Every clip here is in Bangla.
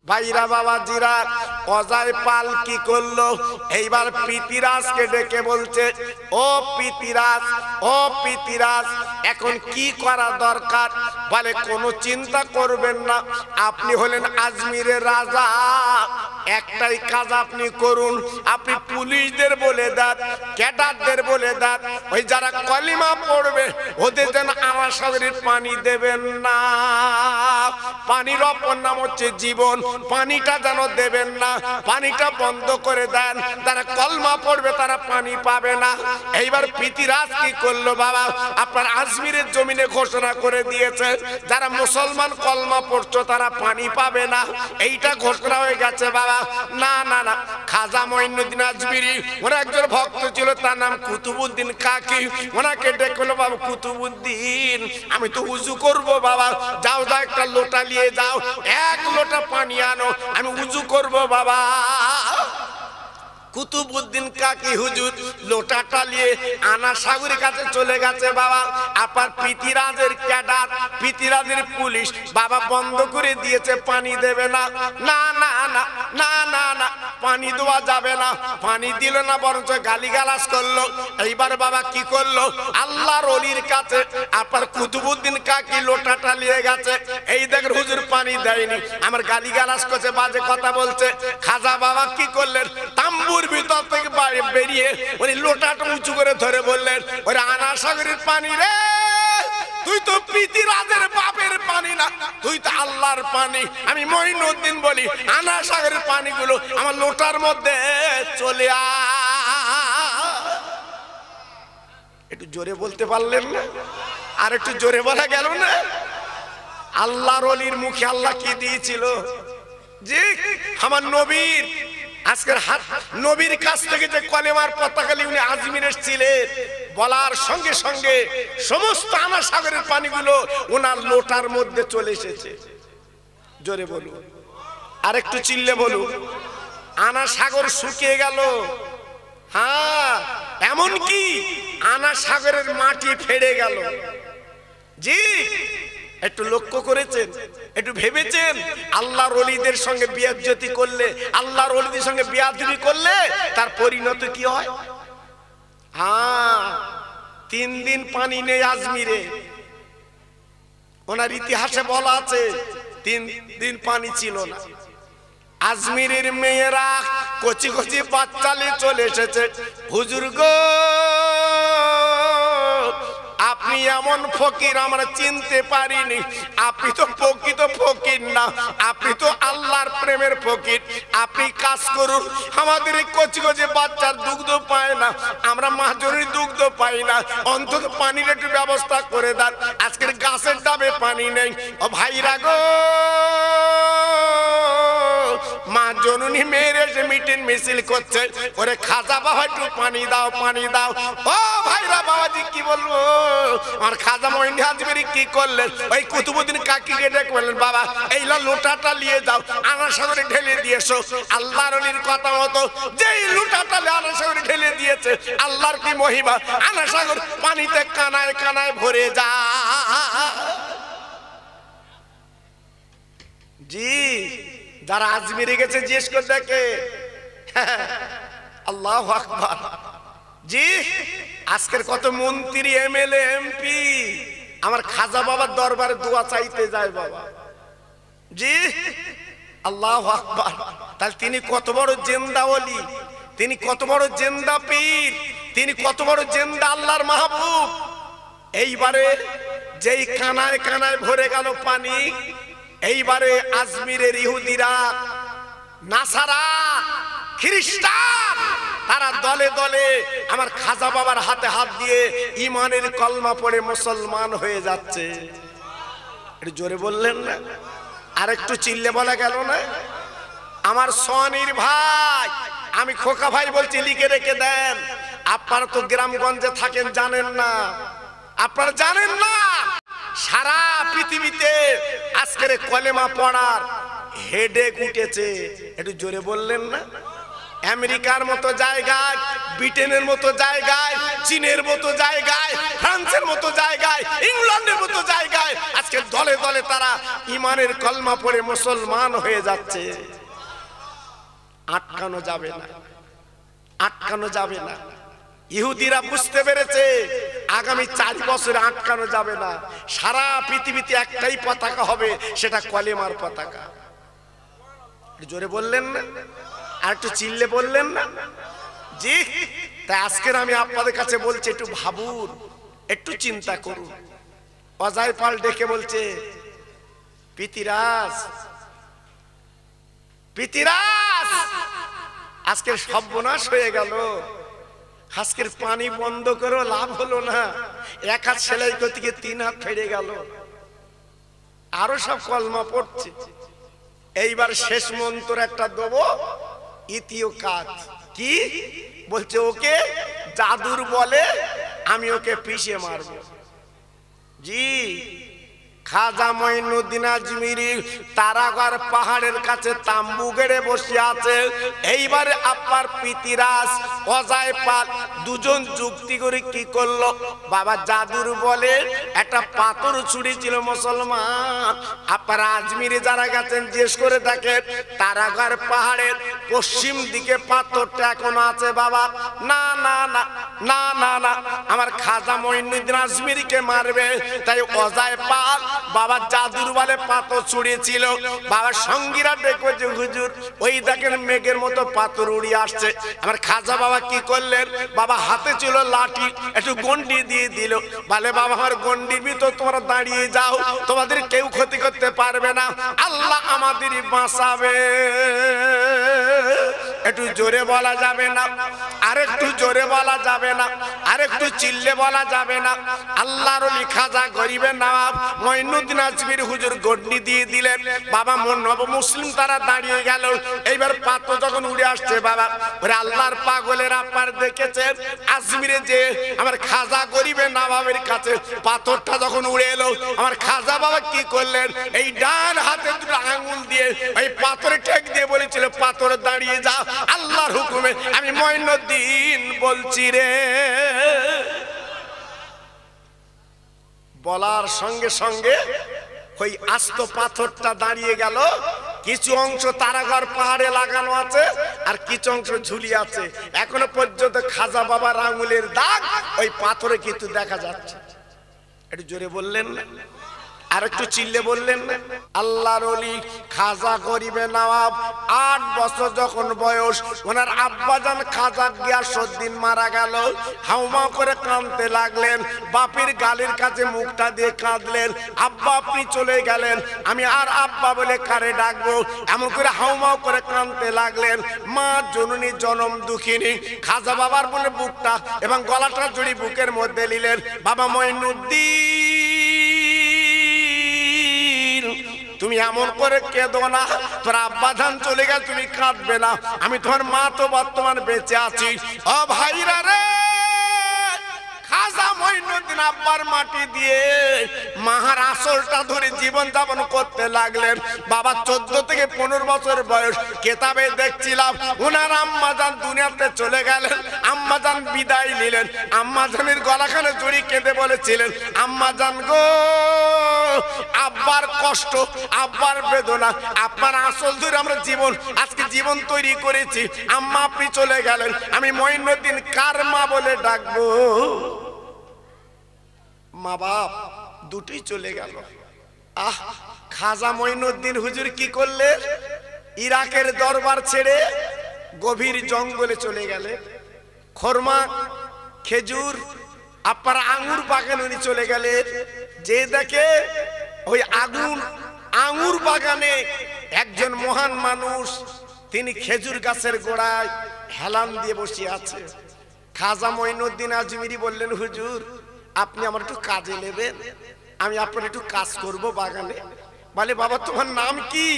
ভাইরা বাবাজিরা, অজয় পাল কি করলো? এইবার পিতিরাজকে ডেকে বলছে, ও পিতিরাজ, ও পিতিরাজ, এখন কি করা দরকার? বলে কোনো চিন্তা করবেন না, আপনি হলেন আজমিরের রাজা, একটাই কাজ আপনি করুন, আপনি পুলিশদের বলে দেন, ক্যাডারদের বলে দেন, ওই যারা কলিমা পড়বে ওদের যেন আমার সাগরের পানি দেবেন না। পানির অপর নাম হচ্ছে জীবন, পানিটা যেন দেবেন না, পানিটা বন্ধ করে দেন, যারা কলমা পড়বে তারা পানি পাবে না। এইবার পিতিরাজ কি করলো? বাবা, আপনার আজমিরের জমিনে ঘোষণা করে দিয়েছে যারা মুসলমান কলমা পড়ছো তারা পানি পাবে না, এইটা ঘোষণা হয়ে গেছে। বাবা, না না না, খাজা মঈনুদ্দিন আজমিরি, ওরা একজন ভক্ত ছিল, তার নাম কুতুবউদ্দিন কাকি, ওনাকে ডেকলো, বাবা কুতুবউদ্দিন, আমি তো উজু করব, বাবা যাও যাও একটা লোটা নিয়ে যাও, এক লোটা পানি আনো, আমি উজু করব। বাবা কুতুবউদ্দিন কাকি হুজুর লোটাটা নিয়ে আনা সাগরের কাছে চলে গেছে। বাবা, আপনার পিতিরাজের ক্যাডার, পিতিরাজের পুলিশ বাবা বন্ধ করে দিয়েছে, পানি দেবে না। না না না না না না, পানি দেওয়া যাবে না। পানি দিল না, বরঞ্চ গালিগালাজ করলো। এইবার বাবা কি করলো? আল্লাহর ওলির কাছে আপনার কুতুবউদ্দিন কাকি লোটাটা নিয়ে গেছে, এই দেখেন হুজুর পানি দেয়নি, আমার গালিগালাজ করছে, বাজে কথা বলছে। খাজা বাবা কি করলেন? তাম্বুর ভিতর থেকে বেরিয়ে উনি লোটাটা উঁচু করে ধরে বললেন, ওরে আনা সাগরের পানি রে, তুই তো পিতিরাজের বাপের পানি না, তুই তো আল্লাহর পানি। আমি মঈনুদ্দিন বলি, আনা সাগরের পানিগুলো আমার লোটার মধ্যে চলে আ। একটু জোরে বলতে পারলেন না? আর একটু জোরে বলা গেল না? আল্লাহর ওলির মুখে আল্লাহ কি দিয়েছিল? জি, আমার নবীর আজকের হাত নবীর কাছ থেকে যে কলেমার পতাকা নিয়ে উনি আজমিরে ছিলেন, বলার সঙ্গে সঙ্গে সমস্ত আনা সাগরের পানিগুলো ওনার লোটার মধ্যে চলে এসেছে। জোরে বলুন, আর একটু চিল্লে বলুন। আনা সাগর শুকিয়ে গেল। হ্যাঁ, এমন কি আনা সাগরের মাটি ফেড়ে গেল। জি, একটু লক্ষ্য করেছেন, একটু ভেবেছেন? আল্লাহর ওলিদের সঙ্গে বিয়াজ্জতি করলে, আল্লাহর ওলিদের সঙ্গে বিয়াদবি করলে তার পরিণতি কি হয়? হ্যাঁ, 3 দিন পানি নেই আজমিরে। ওনার ইতিহাসে বলা আছে 3 দিন পানি ছিল না। আজমিরের মেয়েরা কচি কচি বাচ্চা নিয়ে চলে এসেছে, হুজুর গো আপনি এমন ফকির আমরা চিনতে পারিনি, আপনি তো প্রকৃত ফকির না, আপনি তো আল্লাহর প্রেমের ফকির। আপনি কাজ করুন, আমাদের এই কচি কচি বাচ্চার দুগ্ধ পায় না, আমরা মাঝরির দুগ্ধ পাই না, অন্তত পানির একটু ব্যবস্থা করে দেন। আজকের গাছের ডাবে পানি নেই। ও ভাইরা গো, মা জননী মেয়ের এসে মিটিং মিছিল করছে, ওরে খাজা বাবা একটু পানি দাও, পানি দাও। ও ভাইরা বাবাজি কি বলবো, আমার খাজা মঈনুদ্দিন আজমিরি কি করলেন? ওই কুতুবউদ্দিন কাকিকে ডেকে বললেন, বাবা এই লোটাটা নিয়ে যাও, আনা সাগরে ঢেলে দিয়েছো। আল্লাহর ওলির কথা মতো যেই লোটাটা আনা সাগরে ঢেলে দিয়েছে, আল্লাহর কি মহিমা, আনা সাগর পানিতে কানায় কানায় ভরে যা। জি, যারা আজমিরে গেছে জিজ্ঞেস করে দেখে। আল্লাহু আকবার। জি, আজকের কত মন্ত্রী, এমএলএ, এমপি আমার খাজা বাবার দরবারে দোয়া চাইতে যায় বাবা। জি, আল্লাহু আকবার। তাহলে তিনি কত বড় জিন্দা ওলি, তিনি কত বড় জিন্দা পীর, তিনি কত বড় জিন্দা আল্লাহর মাহবুব। এইবারে যেই কানায় কানায় ভরে গেল পানি, এইবারে আজমিরের ইহুদিরা, নাসারা, খ্রিস্টান, তারা দলে দলে আমার খাজা বাবার হাতে হাত দিয়ে ইমানের কলমা পড়ে মুসলমান হয়ে যাচ্ছে। একটু জোরে বললেন না? আর একটু চিল্লে বলা গেল না? আমার সোনির ভাই, আমি খোকা ভাই বলছি, লিখে রেখে দেন। আপনারা তো গ্রামগঞ্জে থাকেন, জানেন না, আপনারা জানেন না সারা পৃথিবীতে আজকের কলেমা পড়ার হেডেক উঠেছে। একটু জোরে বললেন না? আমেরিকার মতো জায়গায়, ব্রিটেনের মতো জায়গায়, চীনের মতো জায়গায়, ফ্রান্সের মতো জায়গায়, ইংল্যান্ডের মতো জায়গায় আজকে দলে দলে তারা ইমানের কলমা পড়ে মুসলমান হয়ে যাচ্ছে। আটকানো যাবে না, আটকানো যাবে না। ইহুদিরা বুঝতে পেরেছে আগামী 4 বছরে আটকানো যাবে না। সারা পৃথিবীতে একটাই পতাকা হবে, সেটা কলেমার পতাকা। জোরে বললেন না? আর একটু চিল্লে বললেন না? জি। তাই আজকের আমি আপনাদের কাছে বলছি, একটু ভাবুন, একটু চিন্তা করুন। অজয় পাল ডেকে বলছে, পিতিরাজ, পিতিরাজ, আজকের সর্বনাশ হয়ে গেল, আজকের পানি বন্ধ করো, লাভ হলো না। 1 হাত সেলাই করতে গিয়ে 3 হাত ফেড়ে গেল। আরো সব কলমা পড়ছে। এইবার শেষ মন্ত্র একটা দেবো, ইতিও কাজ কি বলছে, ওকে জাদুর বলে আমি ওকে পিষে মারব। জি। খাজা মঈনুদ্দিন আজমিরি তারাগড় পাহাড়ের কাছে তাম্বু গেড়ে বসে আছে। এইবারে আপনার পিতিরাজ অজয় পাল দুজন যুক্তি করে কি করলো, বাবা জাদুর বলে একটা পাথর ছুঁড়েছিল মুসলমান। আপনার আজমিরে যারা গেছেন জিজ্ঞেস করে দেখেন, তারাগড় পাহাড়ের পশ্চিম দিকে পাথরটা এখন আছে বাবা। না না না না না না, আমার খাজা মঈনুদ্দিন আজমিরিকে মারবে। তাই অজয় পাল বাবা জাদুর বলে পাথর ছুঁড়েছিল। বাবা সঙ্গীরা দেখো যে হুজুর ওই দেখেন মেঘের মতো পাথর উড়িয়ে আসছে। আমার খাজা বাবা কি করলেন, বাবা হাতে ছিল লাঠি, একটু গন্ডি দিয়ে দিল। বলে বাবা আমার গন্ডির ভিতর তোমরা দাঁড়িয়ে যাও, তোমাদের কেউ ক্ষতি করতে পারবে না, আল্লাহ আমাদেরই বাঁচাবে। একটু জোরে বলা যাবে না? আরেকটু জোরে বলা যাবে না? আরেকটু চিল্লে বলা যাবে না? আল্লাহর ওলি খাজা গরিবের নওয়াব মঈনুদ্দিন আজমির হুজুর গন্ডি দিয়ে দিলেন। বাবা নব মুসলিম তারা দাঁড়িয়ে গেল। এইবার পাথর যখন উড়ে আসছে বাবা, ওরে আল্লাহর পাগলের আপনার দেখেছেন আজমিরে যে আমার খাজা গরিবের নওয়াবের কাছে পাথরটা যখন উড়ে এলো, আমার খাজা বাবা কি করলেন, এই ডান হাতে 2 আঙ্গুল দিয়ে ওই পাথরে ঠেক দিয়ে বলেছিল, পাথর দাঁড়িয়ে যা, আল্লাহর হুকুমে আমি মঈনুদ্দিন বলছি রে। বলার সঙ্গে সঙ্গে ওই আস্ত পাথরটা দাঁড়িয়ে গেল। কিছু অংশ তারাগড় পাহাড়ে লাগানো আছে আর কিছু অংশ ঝুলিয়ে আছে। এখনো পর্যন্ত খাজা বাবার আঙুলের দাগ ওই পাথরে কিন্তু দেখা যাচ্ছে। একটু জোরে বললেন না? আর একটু চিল্লে বললেন না? আল্লাহর ওলি খাজা গরিবে নওয়াব 8 বছর যখন বয়স, ওনার আব্বাজান খাজা গিয়াসউদ্দিন মারা গেল। হাউমাউ করে কাঁদতে লাগলেন, বাপের গালের কাছে মুখটা দিয়ে কাঁদলেন, আব্বা আপনি চলে গেলেন, আমি আর আব্বা বলে কারে ডাকবো, এমন করে হাউমাউ করে কাঁদতে লাগলেন। মা জননী জনম দুঃখিনী খাজা বাবার বলে বুকটা এবং গলাটা জড়ি বুকের মধ্যে নিলেন। বাবা মঈনুদ্দিন, তুমি এমন করে কেঁদো না, তোর আব্বা ধান চলে গেল, তুমি কাঁদবে না, আমি তোমার মা তো বর্তমান বেঁচে আছি। ও ভাইরা রে, খাজা মঈনুদ্দিন আব্বার মাটি দিয়ে মাহার আসলটা ধরে জীবন যাপন করতে লাগলেন। বাবা 14 থেকে 15 বছর বয়স। কেতাবে দেখছিলাম ওনার আম্মাজান দুনিয়াতে চলে গেলেন, আম্মাজান বিদায় নিলেন। আম্মাজানের গলাখানে জড়ি কেঁদে বলেছিলেন, আম্মাজান গো, আব্বার কষ্ট, আব্বার বেদনা, আব্বার আসল ধরে আমরা জীবন আজকে জীবন তৈরি করেছি। আম্মা আপনি চলে গেলেন, আমি মঈনুদ্দিন কার মা বলে ডাকবো? মা বাপ দুটোই চলে গেল। আহ, খাজা মঈনুদ্দিন হুজুর কি করলেন, ইরাকের দরবার ছেড়ে গভীর জঙ্গলে চলে গেলেন। খরমা, খেজুর, আপনার আঙ্গুর বাগানে উনি চলে গেলেন। যে দেখে ওই আঙ্গুর বাগানে একজন মহান মানুষ, তিনি খেজুর গাছের গোড়ায় হেলান দিয়ে বসে আছে। খাজা মঈনুদ্দিন আজমিরি বললেন, হুজুর আপনি আমার একটু কাজে নেবেন, আমি আপনার একটু কাজ করব বাগানে। বলে বাবা তোমার নাম কি?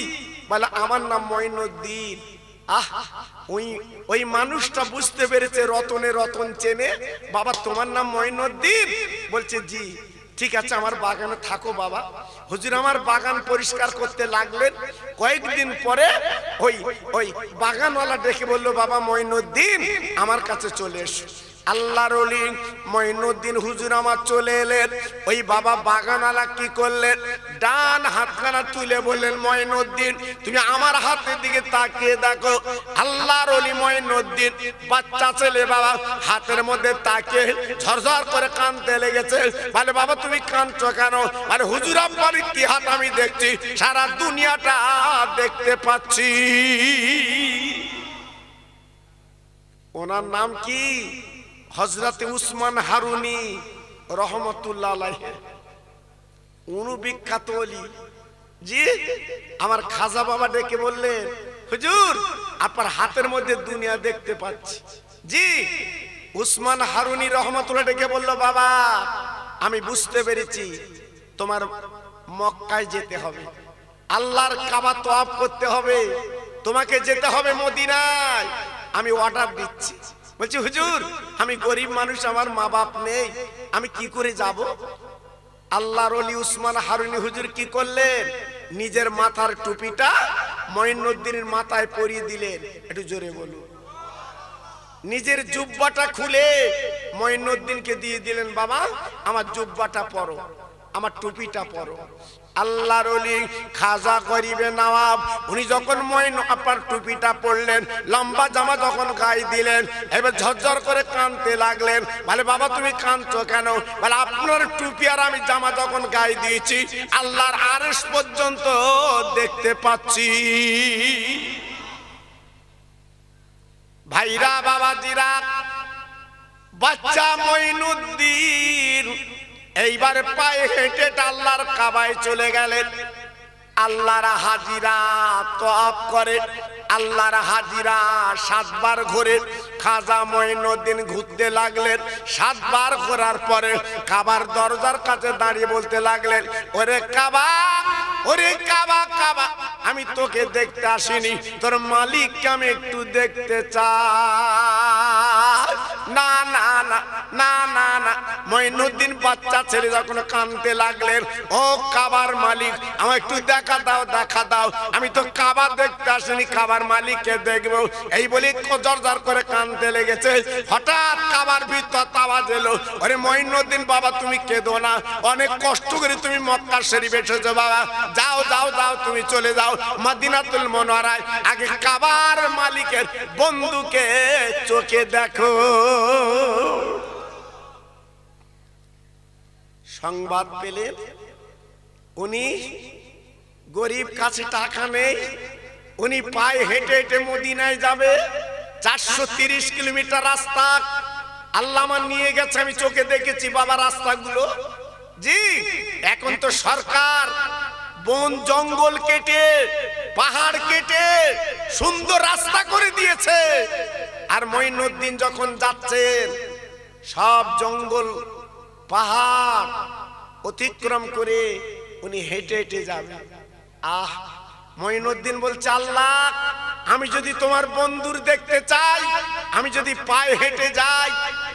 বলে আমার নাম মঈনুদ্দিন। আহ, ওই মানুষটা বুঝতে পেরেছে রতনে রতন চেনে। বাবা তোমার নাম মঈনুদ্দিন? বলছে জি। ঠিক আছে আমার বাগানে থাকো বাবা। হুজুর আমার বাগান পরিষ্কার করতে লাগলেন। কয়েকদিন পরে ওই ওই বাগানওয়ালা ডেকে বললো, বাবা মঈনুদ্দিন আমার কাছে চলে এসো। আল্লাহর ওলি মঈনুদ্দিন হুজুর আমার চলে এলেন। ওই বাবা বাগানওয়ালা কি করলেন, ডান হাতখানা তুলে বললেন, মঈনুদ্দিন তুমি আমার হাতের দিকে তাকিয়ে দেখো। আল্লাহর ওলি মঈনুদ্দিন বাচ্চা ছেলে বাবা হাতের মধ্যে তাকিয়ে ঝরঝর করে কাঁদতে লেগেছে। বলে বাবা তুমি কাঁদছো কেন? বলে হুজুর আপনার কি হাত আমি দেখছি, সারা দুনিয়াটা দেখতে পাচ্ছি। ওনার নাম কি? হযরত উসমান হারুনি রহমতুল্লাহ আলাইহি। উনি বিখ্যাত ওলি। জি আমার খাজা বাবা ডেকে বললেন, হুজুর আপনার হাতের মধ্যে দুনিয়া দেখতে পাচ্ছি। জি উসমান হারুনি রহমতুল্লাহ ডেকে বলল, বাবা আমি বুঝতে পেরেছি তোমার মক্কায় যেতে হবে, আল্লাহর কাবা তওয়াফ করতে হবে, তোমাকে যেতে হবে মদিনায়। আমি অর্ডার দিচ্ছি। বলছি হুজুর আমি গরিব মানুষ, আমার মা বাপ নেই, আমি কি করে যাব? আল্লাহর ওলি উসমান হারুনি হুজুর কি করলেন, নিজের মাথার টুপিটা মঈনুদ্দিনের মাথায় পরিয়ে দিলেন। একটু জোরে বলুন। নিজের জুব্বাটা খুলে মঈনুদ্দিনকে দিয়ে দিলেন, বাবা আমার জুব্বাটা পরো, আমার টুপিটা পরো। আল্লাহর ওলি খাজা গরিবে নওয়াব উনি যখন আপনার টুপিটা পরলেন, লম্বা জামা যখন গায়ে দিলেন, এবার ঝরঝর করে কাঁদতে লাগলেন। বলে বাবা তুমি কাঁদছো কেন? বলে আপনার টুপি আর আমি জামা যখন গায়ে দিয়েছি, আল্লাহর আরশ পর্যন্ত দেখতে পাচ্ছি। ভাইরা বাবাজিরা, বাচ্চা মঈনুদ্দিন এইবার পায়ে হেঁটে আল্লাহর কাবায় চলে গেলেন। আল্লাহর হাজিরা তওয়াফ করে, আল্লাহর হাজিরা 7 বার ঘুরে খাজা মঈনুদ্দিন ঘুরতে লাগলেন। 7 বার ঘোরার পরে কাবার দরজার কাছে দাঁড়িয়ে বলতে লাগলেন, ওরে কাবা, ওরে কাবা, কাবা আমি তোকে দেখতে আসিনি, তোর মালিককে আমি একটু দেখতে চাই। না না না না না না। মঈনুদ্দিন বাচ্চা ছেলে যখন কাঁদতে লাগলেন, ও কাবার মালিক আমায় একটু দেখা দাও, দেখা দাও, আমি তো কাবা দেখতে আসিনি, কাবার মালিককে দেখবো। এই বলে জর্জর করে কাঁদতে লেগেছে। হঠাৎ কাবার ভিতর আওয়াজ এলো, ওরে মঈনুদ্দিন বাবা তুমি কেঁদো না, অনেক কষ্ট করে তুমি মক্কা শরীফ এসেছো বাবা, যাও যাও যাও তুমি চলে যাও মদিনাতুল মুনাওয়ারায়, আগে কাবার মালিকের বন্ধুকে চোখে দেখো। সংবাদ পেলেন উনি গরিব, কাছে টাকা নেই, উনি পায়ে হেঁটে হেঁটে মদিনায় যাবে। 430 কিলোমিটার রাস্তা আল্লাহ আমার নিয়ে গেছে, আমি চোখে দেখেছি বাবা রাস্তাগুলো। জি এখন তো সরকার বন জঙ্গল কেটে পাহাড় কেটে সুন্দর রাস্তা করে দিয়েছে। আর মঈনুদ্দিন যখন যাচ্ছেন সব জঙ্গল পাহাড় অতিক্রম করে উনি হেঁটে হেঁটে যাবেন। আহ মঈনুদ্দিন বলছে, আল্লাহ আমি যদি তোমার বন্ধুর দেখতে চাই, আমি যদি পায়ে হেঁটে যাই,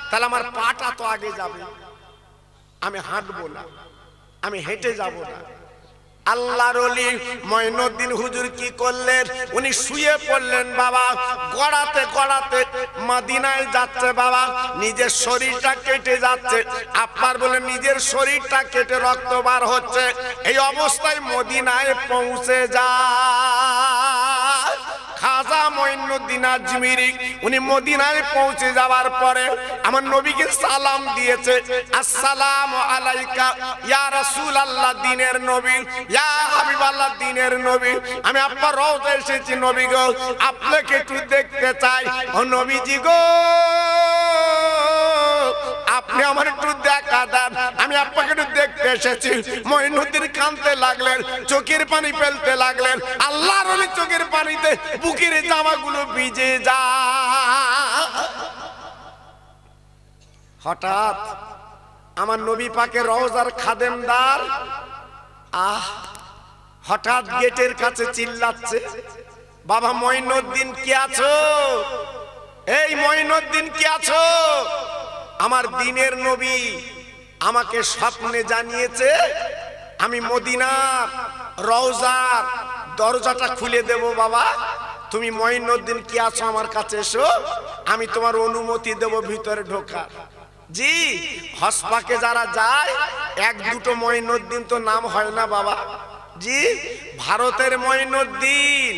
তাহলে আমার পাটা তো আগে যাবে, আমি হাঁটবো না, আমি হেঁটে যাব না। আল্লাহর ওলি মঈনুদ্দিন হুজুর কি করলেন, উনি শুয়ে পড়লেন বাবা, গড়াতে গড়াতে মদিনায় যাচ্ছে বাবা, নিজের শরীরটা কেটে যাচ্ছে। আপনার বলে নিজের শরীরটা কেটে রক্ত বার হচ্ছে। এই অবস্থায় মদিনায় পৌঁছে যায় খাজা মঈনুদ্দিন আজমিরি। উনি মদিনায় পৌঁছে যাওয়ার পরে আমার নবীকে সালাম দিয়েছে, আসসালামু আলাইকা ইয়া রাসূলুল্লাহ, দিনের নবী, ইয়া হাবিবাল্লাহ, দিনের নবী, আমি আপনার রওজায় এসেছি নবী গো, আপনাকে একটু দেখতে চাই। ও নবীজি গো, আপনি আমার একটু দেখা দেন, আমি আপনাকে একটু দেখতে এসেছি। মঈনুদ্দিন কাঁদতে লাগলেন, চোখের পানি ফেলতে লাগলেন। আল্লাহর ওলি চোখের পানিতে বুকের জামাগুলো ভিজে যায়। হঠাৎ আমার নবী পাকের রওজার খাদেমদার হঠাৎ গেটের কাছে চিল্লাচ্ছে, বাবা মঈনুদ্দিন কি আছো? এই মঈনুদ্দিন কি আছো? আমার দিনের নবী আমাকে স্বপ্নে জানিয়েছে আমি মদিনার রওজার দরজাটা খুলে দেব বাবা, তুমি মঈনুদ্দিন কি আছো আমার কাছে এসো, আমি তোমার অনুমতি দেব ভিতরে ঢোকার। জি, হসপাকে যারা যায় এক দুটো মঈনুদ্দিন তো নাম হয় না বাবা। জি, ভারতের মঈনুদ্দিন,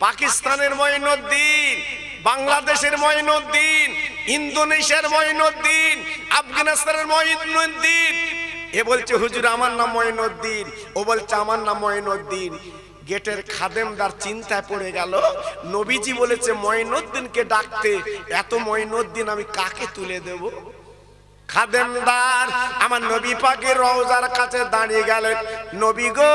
পাকিস্তানের মঈনুদ্দিন, বাংলাদেশের মঈনুদ্দিন, ইন্দোনেশিয়ার মঈনুদ্দিন, আফগানিস্তানের মঈনুদ্দিন। এ বলছে হুজুর আমার নাম মঈনুদ্দিন, ও বলছে আমার নাম মঈনুদ্দিন। গেটের খাদেমদার চিন্তায় পড়ে গেল, নবীজি বলেছে মঈনুদ্দিনকে ডাকতে, এত মঈনুদ্দিন আমি কাকে তুলে দেব? খাদেমদার আমার নবী পাকের রওজার কাছে দাঁড়িয়ে গেলেন, নবী গো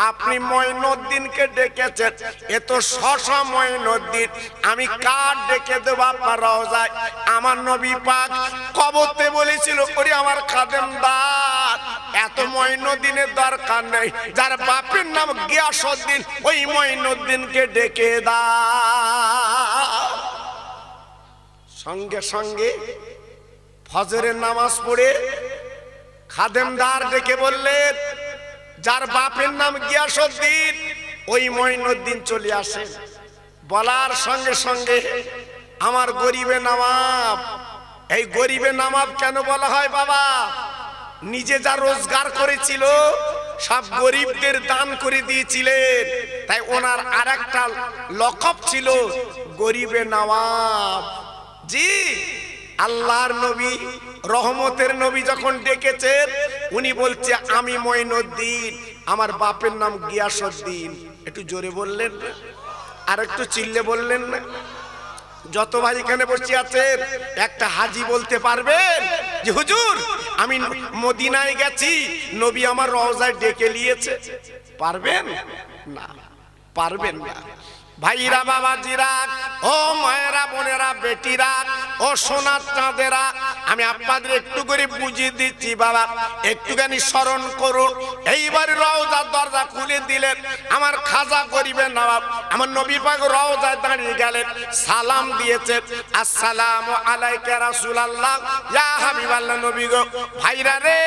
আপনি মঈনুদ্দিনকে ডেকেছেন, এত শশা মঈনুদ্দিন, আমি কার ডেকে দেব আপনার রওজায়? আমার নবী পাক কবতে বলেছিল, ওরে আমার খাদেমদার এত মঈনুদ্দিনের দরকার নেই, যার বাপের নাম গিয়াসউদ্দিন ওই মঈনুদ্দিনকে ডেকে দাও। সঙ্গে সঙ্গে ফজরের নামাজ পড়ে খাদেমদার ডেকে বললেন, যার বাপের নাম গিয়াসউদ্দিন ওই মঈনুদ্দিন চলে আসে। বলার সঙ্গে সঙ্গে আমার গরিবে নবাব, এই গরিবে নবাব কেন বলা হয় বাবা? নিজে যা রোজগার করেছিল সব গরিবদের দান করে দিয়েছিলেন, তাই ওনার আরেকটা লকব ছিল গরিবে নবাব। জি, আল্লাহর নবী রহমতের নবী যখন ডেকেছেন, উনি বলছে আমি মঈনুদ্দিন, আমার বাপের নাম গিয়াসউদ্দিন। একটু জোরে বললেন না, আর একটু চিল্লে বললেন না? যত ভাই এখানে বসে আছেন একটা হাজি বলতে পারবেন যে হুজুর আমি মদিনায় গেছি, নবী আমার রওজায় ডেকে নিয়েছে? পারবেন না, পারবেন না। ভাইরা বাবাজিরা, ও মায়েরা বোনেরা বেটিরা, ও সোনার চাঁদেরা, আমি আপনাদের একটু করে বুঝিয়ে দিচ্ছি বাবা, একটুখানি স্মরণ করুন। এইবার রওজার দরজা খুলে দিলেন, আমার খাজা গরিবে নবাব আমার নবী পাক রওজায় দাঁড়িয়ে গেলেন, সালাম দিয়েছেন, আসসালামু আলাইকা রাসূলুল্লাহ, ইয়া হাবিবাল্লাহ নবী গো। ভাইরা রে,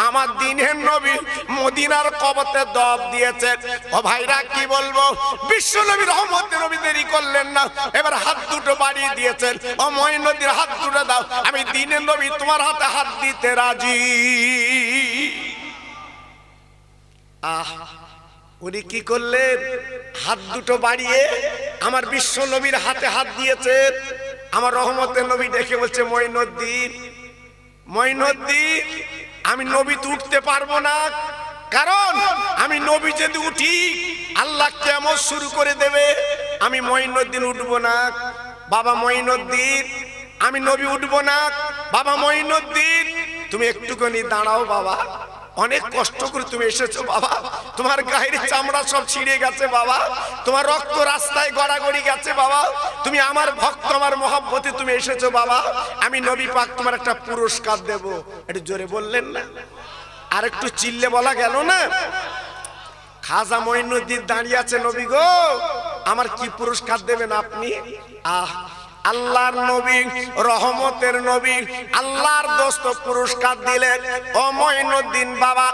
আমার দিনের নবী মদিনার কবতে দব দিয়েছেন। ও ভাইরা কি বলবো, বিশ্ব নবী রহমতের নবী দেরি করলেন না, এবার হাত দুটো বাড়িয়ে দিয়েছেন, ও মঈনুদ্দিন হাত দুটো দাও, আমি দিনের নবী তোমার হাতে হাত দিতে রাজি। আহ, উনি কি করলেন? হাত দুটো বাড়িয়ে আমার বিশ্ব নবীর হাতে হাত দিয়েছেন। আমার রহমতের নবী দেখে বলছে, মঈনুদ্দিন, মঈনুদ্দিন আমি নবী তো উঠতে পারবো না, কারণ আমি নবী যদি উঠি আল্লাহ কিয়ামত শুরু করে দেবে, আমি মঈনুদ্দিন উঠবো না। বাবা মঈনুদ্দিন, আমি নবী উঠবো না। বাবা মঈনুদ্দিন তুমি একটুখানি দাঁড়াও বাবা, অনেক কষ্ট করে তুমি এসেছো বাবা, তোমার গায়ের চামড়া সব ছিঁড়ে গেছে বাবা, তোমার রক্ত রাস্তায় গড়াগড়ি গেছে বাবা, তুমি আমার ভক্ত, আমার মহব্বতে তুমি এসেছো বাবা, আমি নবী পাক তোমার একটা পুরস্কার দেব। একটু জোরে বললেন না, আর একটু চিল্লে বলা গেল না? খাজা মঈনুদ্দিন দাঁড়িয়ে আছে, নবী গো আমার কি পুরস্কার দেবেন আপনি? আহ, আল্লাহর নবী রহমতের নবী আল্লাহর দোস্ত পুরস্কার দিলেন, ও মঈনুদ্দিন বাবা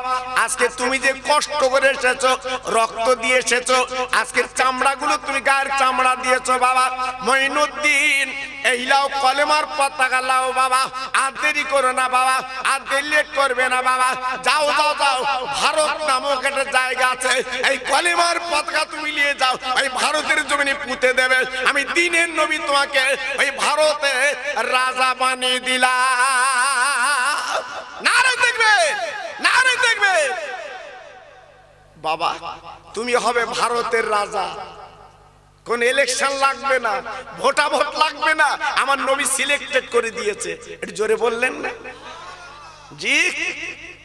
আজকে তুমি যে কষ্ট করে এসেছো, রক্ত দিয়ে এসেছো, আজকের চামড়াগুলো তুমি গায়ের চামড়া দিয়েছো বাবা। মঈনুদ্দিন এই লাও কলেমার পতাকা লাও বাবা, আর দেরি করো না বাবা, আর দেরি করবে না বাবা, যাও যাও যাও, ভারত নামক একটা জায়গা আছে, এই কলেমার পতাকা তুমি নিয়ে যাও, এই ভারতের জমিনে পুঁতে দেবে, আমি দিনের নবী তোমাকে ওই ভারতে রাজা বানিয়ে দিলাম। নারে দেখবে, নারে দেখবে বাবা, তুমি হবে ভারতের রাজা, কোন ইলেকশন লাগবে না, ভোটাভোট লাগবে না, আমার নবী সিলেক্টেড করে দিয়েছে। একটু জোরে বললেন না? জি,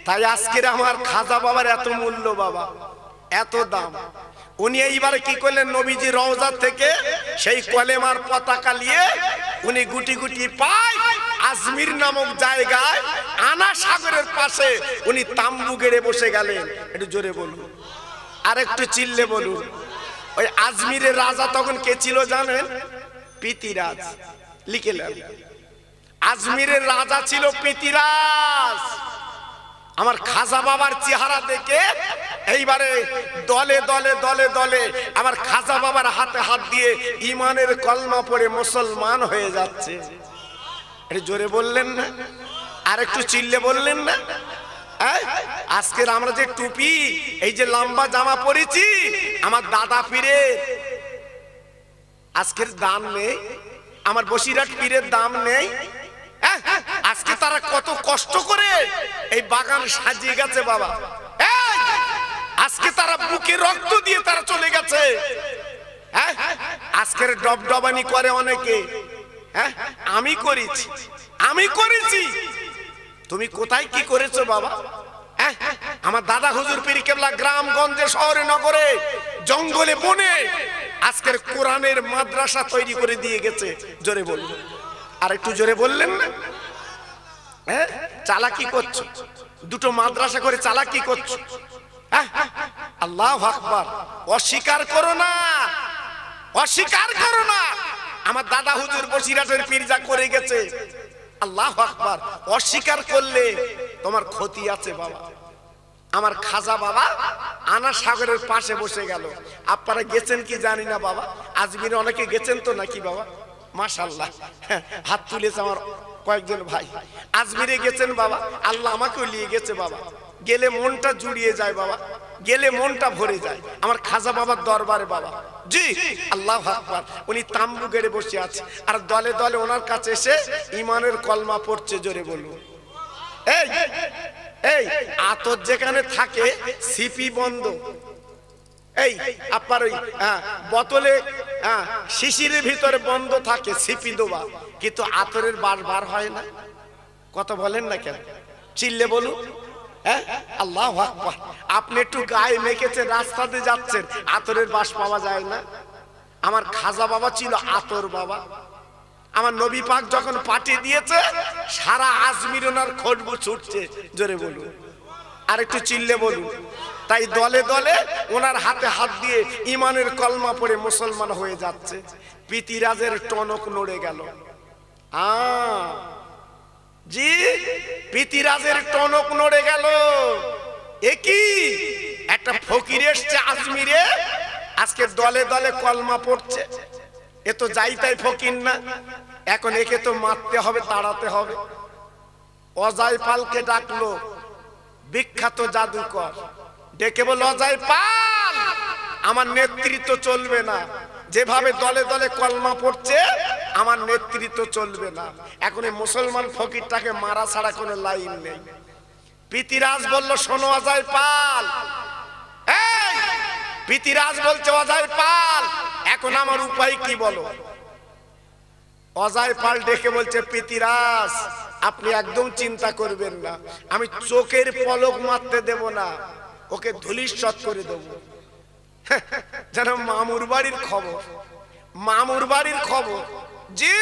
তাই আজকের আমার খাজা বাবার এত মূল্য বাবা, এত দাম। উনি এইবার কি করলেন, নবীজি রওজা থেকে সেই কলেমার পতাকা নিয়ে উনি গুটি গুটি পায় আজমির নামক জায়গায় আনা সাগরের পাশে উনি তাম্বু গেড়ে বসে গেলেন। একটু জোরে বলুন, আর একটু চিল্লে বলুন। ওই আজমিরের রাজা তখন কে ছিল জানেন? পৃথিরাজ। লিখে নেন, আজমিরের রাজা ছিল পৃথিরাজ। আমার খাজা বাবার চেহারা দেখে এইবারে দলে দলে দলে দলে আমার খাজা বাবার হাতে হাত দিয়ে ইমানের কলমা পড়ে মুসলমান হয়ে যাচ্ছে। এটা জোরে বললেন না? আর একটু চিল্লে বললেন না? আজকের আমরা যে টুপি, এই যে লম্বা জামা পরেছি, আমার দাদা পীরের আজকের দাম নেই, আমার বসিরহাট পীরের দাম নেই। আজকে তারা কত কষ্ট করে এই বাগান সাজিয়ে গেছে বাবা। আজকে তারা বুকে রক্ত দিয়ে তারা চলে গেছে। আজকের ডবডবানি করে অনেকে। আমি করেছি, আমি করেছি। তুমি কোথায় কি করেছো বাবা? আমার দাদা হুজুর পীর কেবলা গ্রামগঞ্জে শহরে নগরে জঙ্গলে বনে আজকের কোরআনের মাদ্রাসা তৈরি করে দিয়ে গেছে। জোরে বলুন, আর একটু জোরে বললেন না? চালাকি করছো, দুটো মাদ্রাসা করে চালাকি করছো। আল্লাহু আকবার। অস্বীকার করো না, অস্বীকার করো না। আমার দাদা হুজুর বসিরহাটের পীর যা করে গেছে, আল্লাহু আকবার। অস্বীকার করলে তোমার ক্ষতি আছে বাবা। আমার খাজা বাবা আনা সাগরের পাশে বসে গেল। আপনারা গেছেন কি জানি না বাবা, আজমিরে অনেকে গেছেন তো নাকি বাবা? মাশাআল্লাহ, হাত তুলেছে আমার কয়েকজন ভাই। আজমিরে গেছেন বাবা, আল্লাহ আমাকেও নিয়ে গেছে বাবা। গেলে মনটা জুড়িয়ে যায় বাবা, গেলে মনটা ভরে যায় আমার খাজা বাবার দরবারে বাবা। জি আল্লাহু আকবার। উনি তাম্বু গেড়ে বসে আছে আর দলে দলে ওনার কাছে এসে ইমানের কলমা পড়ছে। জোরে বলুন। এই এই আতর যেখানে থাকে সিপি বন্ধ, এই আপনার ওই বোতলে শিশিরের ভিতরে বন্ধ থাকে সিপি দেওয়া, কিন্তু আতরের বার বার হয় না। কথা বলেন না কেন? চিল্লে বলুন। আল্লাহু আকবার। আপনি একটু গায়ে মেখেছেন, রাস্তাতে যাচ্ছেন, আতরের বাস পাওয়া যায় না। আমার খাজা বাবা ছিল আতর বাবা। আমার নবী পাক যখন পাঠিয়ে দিয়েছে, সারা আজমির ওনার খুশবু ছুটছে। জোরে বলুন, আর একটু চিল্লে বলুন। তাই দলে দলে ওনার হাতে হাত দিয়ে ইমানের কলমা পড়ে মুসলমান হয়ে যাচ্ছে। পৃথিরাজের টনক নড়ে গেল। জি, পৃথিরাজের টনক নড়ে গেল। একই একটা ফকির এসছে আজমিরে, আজকে দলে দলে কলমা পড়ছে। এ তো যাই তাই ফকির না, এখন একে তো মারতে হবে, তাড়াতে হবে। অজয় পালকে ডাকলো, বিখ্যাত জাদুকর, ডেকে বল, অজয় পাল, আমার নেতৃত্ব চলবে না। যেভাবে দলে দলে কলমা পড়ছে, আমার নেতৃত্ব চলবে না। এখন এই মুসলমান ফকিরটাকে মারা ছাড়া কোনো লাইন নেই। পৃথিরাজ বলল, শোনো অজয় পাল, এই পৃথিরাজ বলছে, অজয় পাল, এখন আমার উপায় কি বলো? অজয় পাল ডেকে বলছে, পৃথিরাজ আপনি একদম চিন্তা করবেন না, আমি চোখের পলক মারতে দেব না, ওকে ধূলিসাৎ করে দেব। যেন মামুর বাড়ির খবর, মামুর বাড়ির খবর। জি,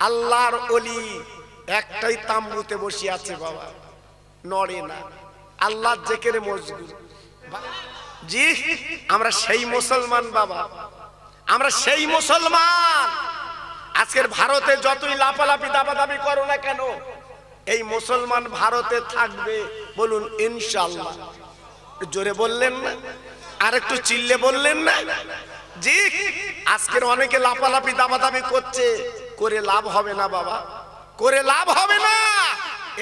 আল্লাহর ওলি একটাই তাম্বুতে বসে আছে বাবা, নড়ে না, আল্লাহর জিকিরে মশগুল। জি, আমরা সেই মুসলমান বাবা, আমরা সেই মুসলমান। আজকের ভারতে যতই লাফালাফি দাবাদাবি করো না কেন, এই মুসলমান ভারতে থাকবে। বলুন ইনশাআল্লাহ। জোরে বললেন না? আর একটু চিল্লে বললেন না? জি, আজকের অনেকে লাফালাফি দাবাদাবি করছে, করে লাভ হবে না বাবা, করে লাভ হবে না।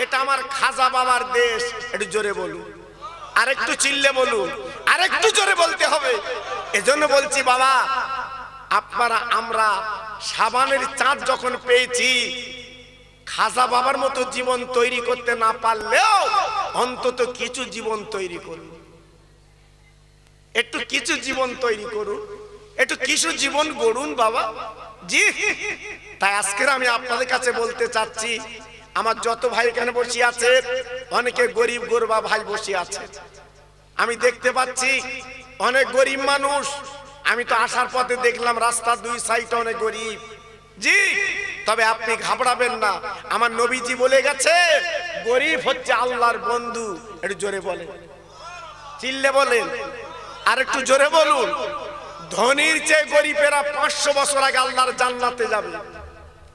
এটা আমার খাজা বাবার দেশ। একটু জোরে বলুন, আর একটু চিল্লে বলুন, আর একটু জোরে বলতে হবে। এজন্য বলছি বাবা, আপনারা আমরা সাবানের চাঁদ যখন পেয়েছি, খাজা বাবার মতো জীবন তৈরি করতে না পারলেও অন্তত কিছু জীবন তৈরি করুন, একটু কিছু জীবন তৈরি করুন, একটু কিছু জীবন গড়ুন বাবা। জি, তাই আজকের আমি আপনাদের কাছে বলতে চাচ্ছি, আমার যত ভাই এখানে বসে আছে, অনেকে গরিব গরবা ভাই বসে আছে। আমি দেখতে পাচ্ছি অনেক গরিব মানুষ। আমি তো আসার পথে দেখলাম রাস্তার দুই সাইডে অনেক গরিব। জি, তবে আপনি ঘাবড়াবেন না, আমার নবীজি বলে গেছে, গরিব হচ্ছে আল্লাহর বন্ধু। একটু জোরে বলেন, চিল্লে বলেন, আর একটু জোরে বলুন। ধনীর চেয়ে গরিবেরা 500 বছর আগে আল্লাহর জান্নাতে যাবে।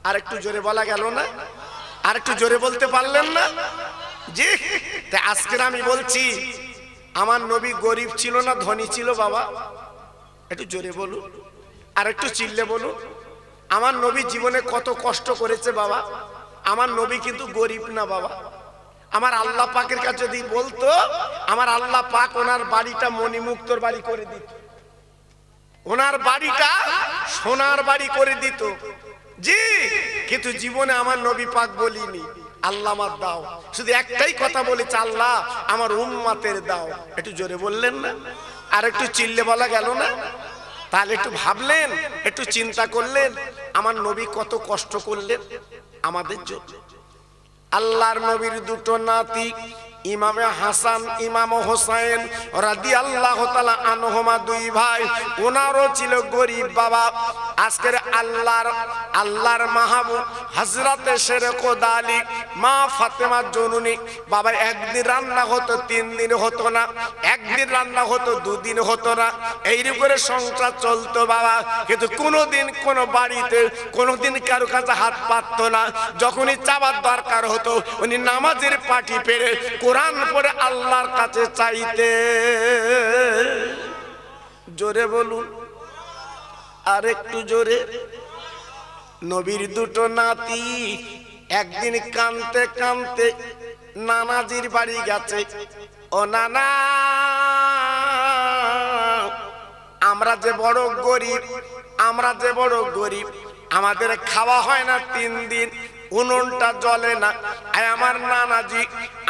আর একটু জোরে বলা গেল না? আর একটু জোরে বলতে পারলেন না? জি। তাই আজকে আমি বলছি, আমার নবী গরিব ছিল না ধনী ছিল বাবা? একটু জোরে বলুন, আর একটু চিল্লে বলুন। আমার নবী জীবনে কত কষ্ট করেছে বাবা। আমার নবী কিন্তু গরিব না বাবা। আমার আল্লাহ পাকের কাছে যদি বলতো, আমার আল্লাহ পাক ওনার বাড়িটা মণিমুক্তর বাড়ি করে দিত, ওনার বাড়িটা সোনার বাড়ি করে দিত। জি, কিন্তু জীবনে আমার নবী পাক বলিনি আল্লাহ আমার দাও, শুধু একটাই কথা বলেছে, আল্লাহ আমার উম্মতের দাও। একটু জোরে বললেন না? আর একটু চিল্লে বলা গেল না? তাহলে একটু ভাবলেন, একটু চিন্তা করলেন আমার নবী কত কষ্ট করলেন আমাদের জন্য। আল্লাহর নবীর দুটো নাতি ইমামে হাসান ইমাম হোসেন রাদিয়াল্লাহু তাআলা আনহুমা, দুই ভাই, ওনারও ছিল গরিব বাবা। আজকের আল্লাহর মাহবুব হযরতে শেরে খোদা আলী মা ফাতেমা জননী বাবা, একদিন রান্না হতো 3 দিন হতো না, একদিন রান্না হতো 2 দিন হতো না, এইরকম করে সংসার চলতো বাবা। কিন্তু কোনোদিন কোনো বাড়িতে কোনোদিন কারো কাছে হাত পাততো না। যখনই চাবার দরকার হতো উনি নামাজের পাটি পেরে কোরআন পড়ে আল্লাহর কাছে চাইতে। জোরে বলুন, আর একটু জোরে। নবীর দুটো নাতি একদিন কানতে কানতে নানাজির বাড়ি গেছে। ও নানা, আমরা যে বড় গরিব, আমরা যে বড় গরিব, আমাদের খাওয়া হয় না 3 দিন, উনুনটা জ্বলে না। আমার নানাজি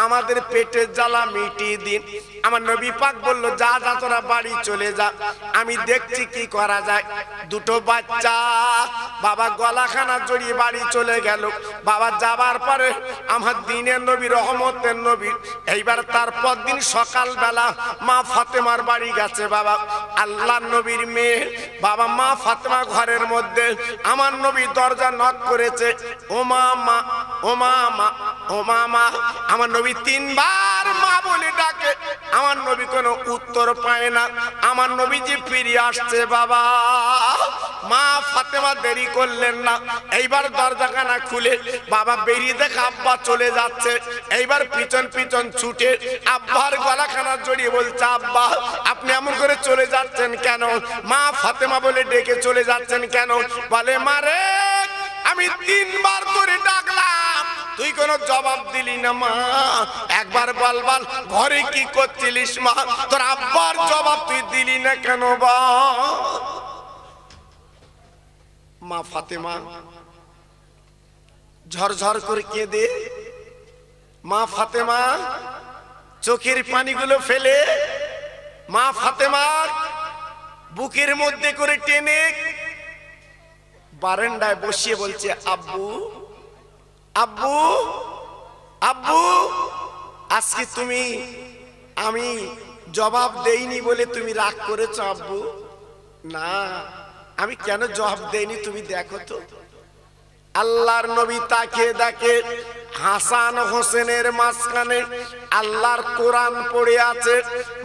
আমাদের পেটের জ্বালা মিটিয়ে দিন। আমার নবী পাক বলল, যা যা তোরা বাড়ি চলে যা, আমি দেখছি কি করা যায়। দুটো বাচ্চা বাবা গলাখানা জড়িয়ে বাড়ি চলে গেল। বাবা যাবার পরে আমার দিনের নবী রহমতের নবী এইবার তারপর দিন সকালবেলা মা ফাতেমার বাড়ি গেছে বাবা। আল্লাহর নবীর মেয়ে বাবা মা ফাতেমা ঘরের মধ্যে, আমার নবী দরজা নক করেছে, ও মা মা, ও মা মা, ও মা মা। আমার নবী 3 বার মা বলে ডাকে, আমার নবী কোনো উত্তর পায় না। আমার নবীজি ফিরে আসছে বাবা। মা ফাতেমা দেরি করলেন না, এইবার দরজাখানা খুলে বাবা বেরিয়ে দেখে আব্বা চলে যাচ্ছে। এইবার পিছন পিছন ছুটে আব্বার গলাখানা জড়িয়ে বলছে, আব্বা আপনি এমন করে চলে যাচ্ছেন কেন? মা ফাতেমা বলে ডেকে চলে যাচ্ছেন কেন? বলে, মারে আমি 3 বার ধরে ডাকলাম, তুই কোনো জবাব দিলি না মা। একবার বল ঘরে কি করছিলিস মা? তোর আব্বার জবাব তুই দিলি না কেন বা? মা ফাতেমা ঝরঝর করে কেঁদে, মা ফাতেমা চোখের পানিগুলো ফেলে মা ফাতেমার বুকের মধ্যে করে টেনে বারান্দায় বসিয়ে বলছে, আব্বু আব্বু আব্বু, আজকে তুমি আমি জবাব দেইনি বলে তুমি রাগ করেছো আব্বু? না, আমি কেন জবাব দেইনি তুমি দেখো তো। আল্লাহর নবী তাকে দেখে হাসান হোসেনের মাঝখানে আল্লাহর কোরআন পড়ে আছে।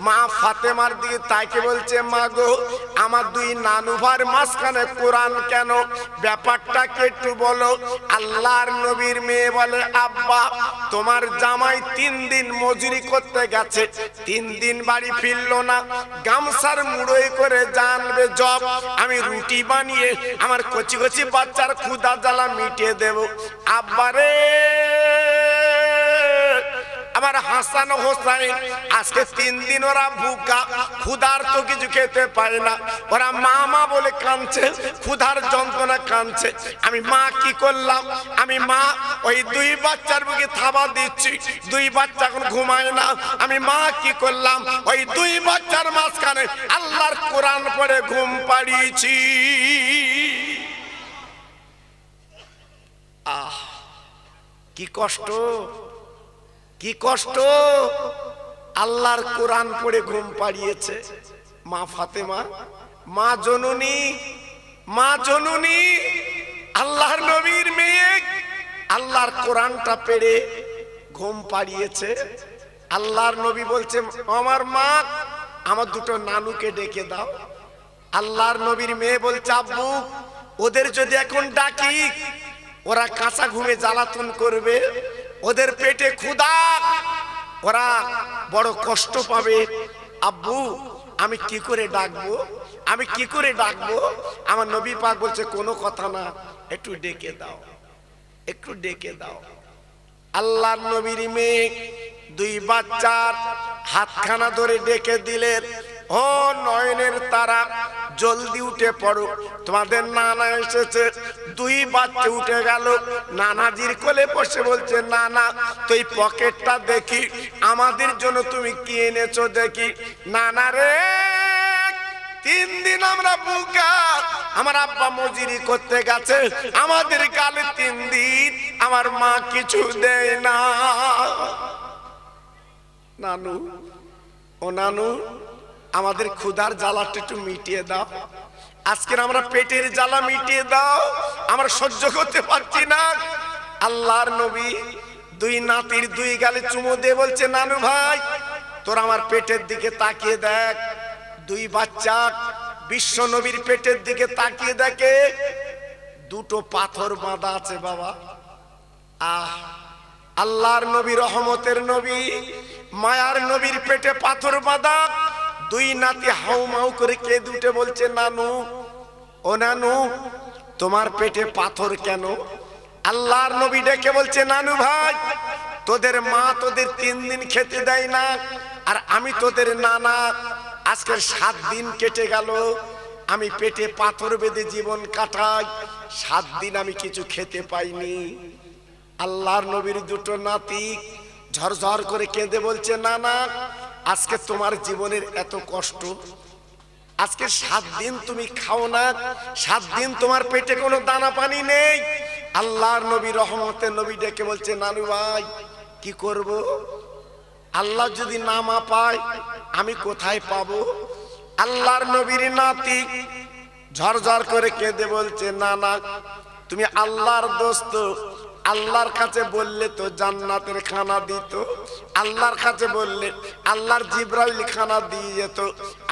মা ফাতেমার দিকে তাকে বলছে, মা গো আমার 2 নানু ভাইয়ের মাঝখানে কোরআন কেন? ব্যাপারটা কে একটু বলো। আল্লাহর নবীর মেয়ে বলে, আব্বা তোমার জামাই 3 দিন মজুরি করতে গেছে, 3 দিন বাড়ি ফিরলো না, গামছার মুড়োই করে জানবে জব, আমি রুটি বানিয়ে আমার কচি কচি বাচ্চার ক্ষুধা জ্বালা মিটিয়ে দেব। আব্বারে আমার হাসান হোসেন আজকে 3 দিন ওরা ভুকা, ক্ষুধার তো কিছু খেতে পারে না, ওরা মা মা বলে কাঁদছে, ক্ষুধার যন্ত্রণা কাঁদছে। আমি মা কি করলাম? আমি মা ওই 2 বাচ্চার বুকে থাবা দিচ্ছি, 2 বাচ্চা এখন ঘুমায় না। আমি মা কি করলাম? ওই 2 বাচ্চার মাঝখানে আল্লাহর কোরআন পড়ে ঘুম পাড়িয়েছি। আহ কি কষ্ট, কি কষ্ট! আল্লাহর কোরআন পড়ে ঘুম পাড়িয়েছে মা ফাতেমা, মা জননী, মা জননী, আল্লাহর নবীর মেয়ে আল্লাহর কোরআনটা পড়ে ঘুম পাড়িয়েছে। আল্লাহর নবী বলছে, আমার মা আমার 2টো নানুকে ডেকে দাও। আল্লাহর নবীর মেয়ে বলছে, আব্বু ওদের যদি এখন ডাকি ওরা কাঁচা ঘুমে জ্বালাতন করবে, ওদের পেটে ক্ষুধা, ওরা বড় কষ্ট পাবে। আব্বু আমি কি করে ডাকবো, আমি কি করে ডাকবো? আমার নবী পাক বলছে কোনো কথা না, একটু ডেকে দাও, একটু ডেকে দাও। আল্লাহর নবীর মেয়ে দুই বাচ্চার হাতখানা ধরে ডেকে দিলেন, ও নয়নের তারা জলদি উঠে পড়ো, তোমাদের নানা এসেছে। দুই বাচ্চা উঠে গেল, নানাজির কোলে বসে বলছে, নানা তুই পকেটটা দেখি, আমাদের জন্য তুমি কি এনেছো দেখি। নানা রে 3 দিন আমরা বুকা, আমার আব্বা মজুরি করতে গেছে, আমাদের কালে 3 দিন আমার মা কিছু দেয় না। নানু, ও নানু আমাদের ক্ষুধার জ্বালাটা একটু মিটিয়ে দাও, আজকের আমরা পেটের জ্বালা মিটিয়ে দাও, আমরা সহ্য করতে পারছি না। আল্লাহর নবী দুই নাতির দুই গালে চুমু দিয়ে বলছে, নানু ভাই তোর আমার পেটের দিকে তাকিয়ে দেখ। দুই বাচ্চা বিশ্ব নবীর পেটের দিকে তাকিয়ে দেখে দুটো পাথর বাঁধা আছে বাবা। আল্লাহর নবী রহমতের নবী মায়ার নবীর পেটে পাথর বাঁধা। দুই নাতি হাউমাউ করে কেঁদে উঠে বলছে, নানু ও নানু তোমার পেটে পাথর কেন? আল্লাহর নবী ডেকে বলছে, নানু ভাই তোদের মা তোদের 3 দিন খেতে দেয় না, আর আমি তোদের নানা, আজকের 7 দিন কেটে গেল, আমি পেটে পাথর বেঁধে জীবন কাটাই, 7 দিন আমি কিছু খেতে পাইনি। আল্লাহর নবীর দুটো নাতি ঝরঝর করে কেঁদে বলছে, নানা আজকে তোমার জীবনের এত কষ্ট, আজকে 7 দিন তুমি খাও না, 7 দিন তোমার পেটে কোনো দানা পানি নেই। আল্লাহর নবী রহমতের নবী ডেকে বলছে, নানু ভাই কি করব? আল্লাহ যদি না মা পায় আমি কোথায় পাবো? আল্লাহর নবীর নাতি ঝরঝর করে কেঁদে বলছে, নানা তুমি আল্লাহর দোস্ত, আল্লাহর কাছে বললে তো জান্নাতের খানা দিত, আল্লাহর কাছে বললে আল্লাহর জিবরাইল খানা দিয়ে যেত।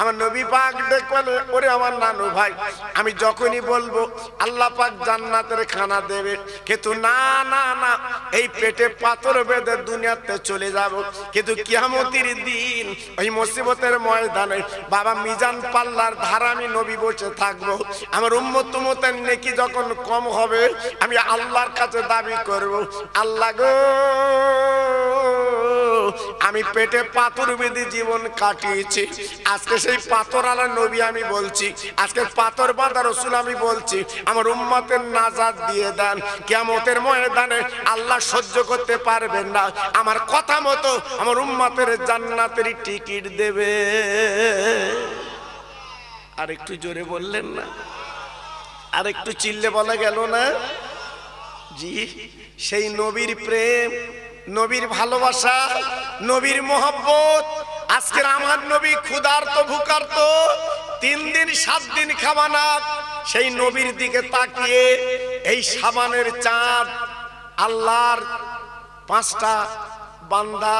আমার নবী পাক ডেকে বলে, ওরে আমার নানু ভাই আমি যখনই বলবো আল্লাহ পাক জান্নাতের খানা দেবে, কিন্তু না না না এই পেটে পাথর বেঁধে দুনিয়াতে চলে যাব, কিন্তু কিয়ামতের দিন ওই মুসিবতের ময়দানে বাবা মিজান পাল্লার ধারা আমি নবী বসে থাকবো। আমার উম্মত উম্মতের নেকি যখন কম হবে আমি আল্লাহর কাছে দাবি করব, আল্লাহ গো আমি পেটে পাথর বেঁধে জীবন কাটিয়েছি, আজকে সেই পাথর আলা নবী আমি বলছি, আজকে পাথর বাঁধা রাসূল আমি বলছি, আমার উম্মতের নাজাত দিয়ে দেন। কিয়ামতের ময়দানে আল্লাহ সহ্য করতে পারবেন না, আমার কথা মতো আমার উম্মতের জান্নাতের টিকিট দেবে। আর একটু জোরে বললেন না? আর একটু চিল্লে বলা গেল না? জি, সেই নবীর প্রেম, নবীর ভালোবাসা, নবীর মোহব্বত। আজকের আমার নবী ক্ষুধার্ত ভুকার্ত, 3 দিন 7 দিন খাওয়া না, সেই নবীর দিকে তাকিয়ে এই সাবানের চাঁদ আল্লাহর 5টা বান্দা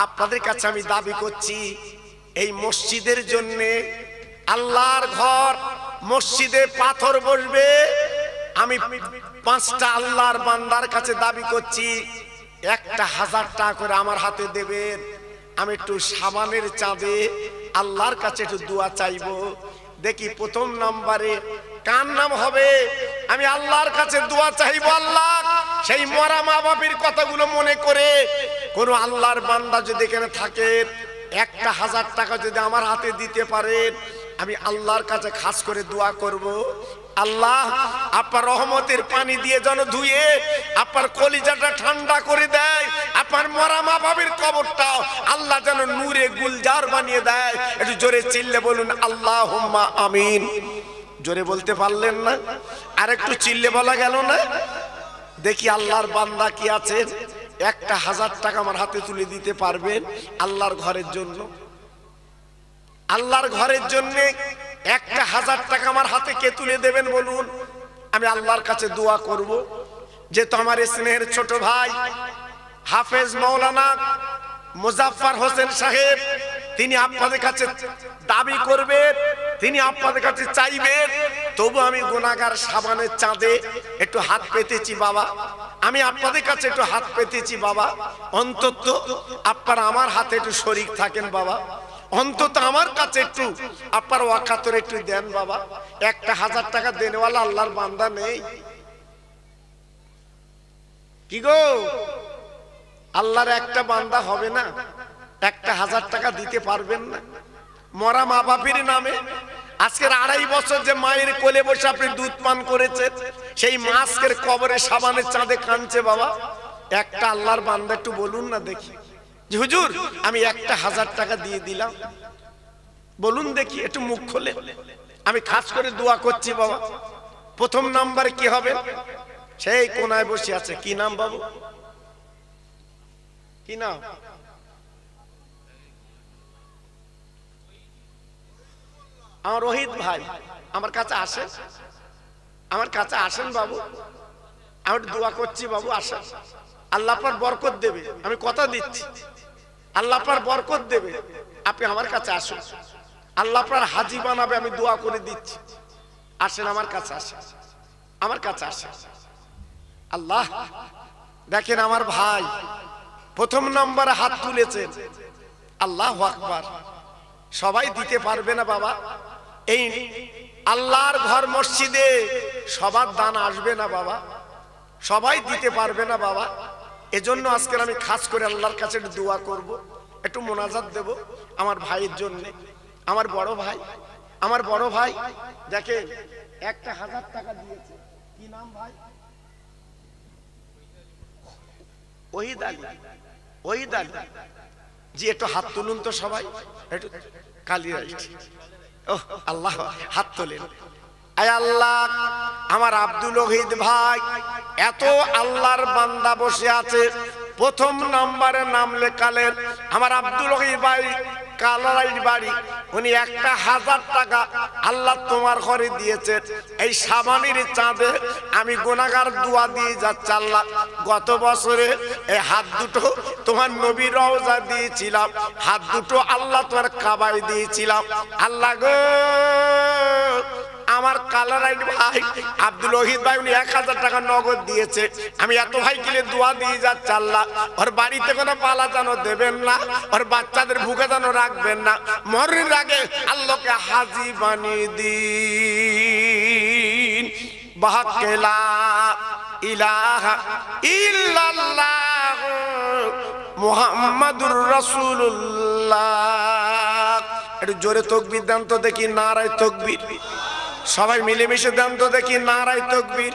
আপনাদের কাছে আমি দাবি করছি, এই মসজিদের জন্য আল্লাহর ঘর মসজিদে পাথর বসবে, আমি 5টা আল্লাহর বান্দার কাছে দাবি করছি 1000 টাকা করে আমার হাতে দেবেন, আমি একটু সাবানের চাঁদে আল্লাহর কাছে একটু দোয়া চাইবো। দেখি প্রথম নম্বরে কার নাম হবে? আমি আল্লাহর কাছে দোয়া চাইবো, আল্লাহ সেই মরা মা বাপের কথাগুলো মনে করে কোন আল্লাহর বান্দা যদি এখানে থাকে 1000 টাকা যদি আমার হাতে দিতে পারেন, আমি আল্লাহর কাছে খাস করে দোয়া করব, আল্লাহ আপনার রহমতের পানি দিয়ে যেন ধুয়ে আপনার কলিজাটা ঠান্ডা করে দেয়, আপনার মরা মা বাবার কবরটা আল্লাহ যেন নূরে গুলজার বানিয়ে দেয়। একটু জোরে চিল্লে বলুন আল্লাহুম্মা আমিন। জোরে বলতে পারলেন না? আর একটু চিল্লে বলা গেল না? দেখি আল্লাহর বান্দা কি আছে 1000 টাকা আমার হাতে তুলে দিতে পারবেন আল্লাহর ঘরের জন্য? আল্লাহর ঘরের জন্য 1000 টাকা আমার হাতে কে তুলে দেবেন বলুন? আমি আল্লাহর কাছে দোয়া করব, যেহেতু আমার স্নেহের ছোট ভাই হাফেজ মাওলানা মুজাফফর হোসেন সাহেব তিনি আপনাদের কাছে দাবি করবেন, তিনি আপনাদের কাছে চাইবেন তবু আমি গুনাহগার সাবানের চাঁদে একটু হাত পেতেছি বাবা, আমি আপনাদের কাছে একটু হাত পেতেছি বাবা, অন্তত আপনারা আমার হাতে একটু শরীক থাকেন বাবা, অন্তত আমার কাছে একটু আপনার ওয়াকাতের একটু দেন বাবা। 1000 টাকা দেনেওয়ালা আল্লাহর বান্দা নেই কি গো? আল্লাহর একটা বান্দা হবে না? 1000 টাকা দিতে পারবেন না? মরা মা বাপের নামে আজকের 2.5 বছর যে মায়ের কোলে বসে আপনি দুধ পান করেছেন, সেই মা আজকের কবরে সাবানের চাঁদে কাঁদছে বাবা। একটা আল্লাহর বান্দা একটু বলুন না দেখি যে হুজুর আমি 1000 টাকা দিয়ে দিলাম, বলুন দেখি, একটু মুখ খোলে। আমি খাস করে দোয়া করছি বাবা। প্রথম নাম্বার কি হবে? সেই কোনায় বসে আছে, কি নাম বাবু, কি নাম? আমার রোহিত ভাই আমার কাছে আসেন, আমার কাছে আসেন বাবু, আমি দোয়া করছি বাবু, আসেন। আল্লাহ আপনার বরকত দেবে, আমি কথা দিচ্ছি, আল্লাহ আপনার বরকত দেবে। আপনি আমার কাছে আসুন, আল্লাহ আপনার হাজি বানাবে, আমি দোয়া করে দিচ্ছি। আসেন আমার কাছে, আসেন আমার কাছে, আসেন। আল্লাহ দেখেন আমার ভাই প্রথম নম্বরে হাত তুলেছেন, আল্লাহু আকবার। সবাই দিতে পারবে না বাবা, এই আল্লাহর ঘর মসজিদে সবার দান আসবে না বাবা, সবাই দিতে পারবে না বাবা। এজন্য আজকে আমি খাস করে আল্লাহর কাছে একটু দোয়া করব, একটু মোনাজাত দেব আমার ভাইয়ের জন্য। আমার বড় ভাই, আমার বড় ভাই দেখেন 1000 টাকা দিয়েছে। কি নাম ভাই? ওহিদ আলী, ওহিদ আলী জি, একটু হাত তুলুন তো সবাই, একটু কালি রাখছি। ও আল্লাহ, হাত তোলেন। আয় আল্লাহ, আমার আব্দুল ওহিদ ভাই এত আল্লাহর বান্দা বসে আছে, প্রথম নম্বরে নাম লেখালেন আমার আব্দুল ওহিদ ভাই, কালারাইর বাড়ি। উনি 1000 টাকা আল্লাহ তোমার ঘরে দিয়েছেন। এই সাবানের চাঁদে আমি গুনাহগার দোয়া দিয়ে যাচ্ছি আল্লাহ, গত বছরে এই হাত দুটো তোমার নবীর রওজা দিয়েছিলাম, হাত দুটো আল্লাহ তোমার কাবায় দিয়েছিলাম। আল্লাহ গো, আমার কালারাইট ভাই আব্দুল ওহিদ ভাই উনি 1000 টাকা নগদ দিয়েছে। আমি এত ভাই কিলে দোয়া দিয়ে যাচ্ছি আল্লাহ, ওর বাড়িতে কোনো পালা যেন দেবেন না, ওর বাচ্চাদের ভুকে যেন রাখবেন না, মরণের আগে আল্লাহকে হাজি বানিয়ে দিন। বাহাক্কেলা ইলাহা ইল্লাল্লাহ মুহাম্মাদুর রাসূলুল্লাহ। একটু জোরে তাকবীর দেন তো দেখি, নারায়ে তাকবীর। সবাই মিলেমিশে দেন তো দেখি, নারায়ে তাকবীর।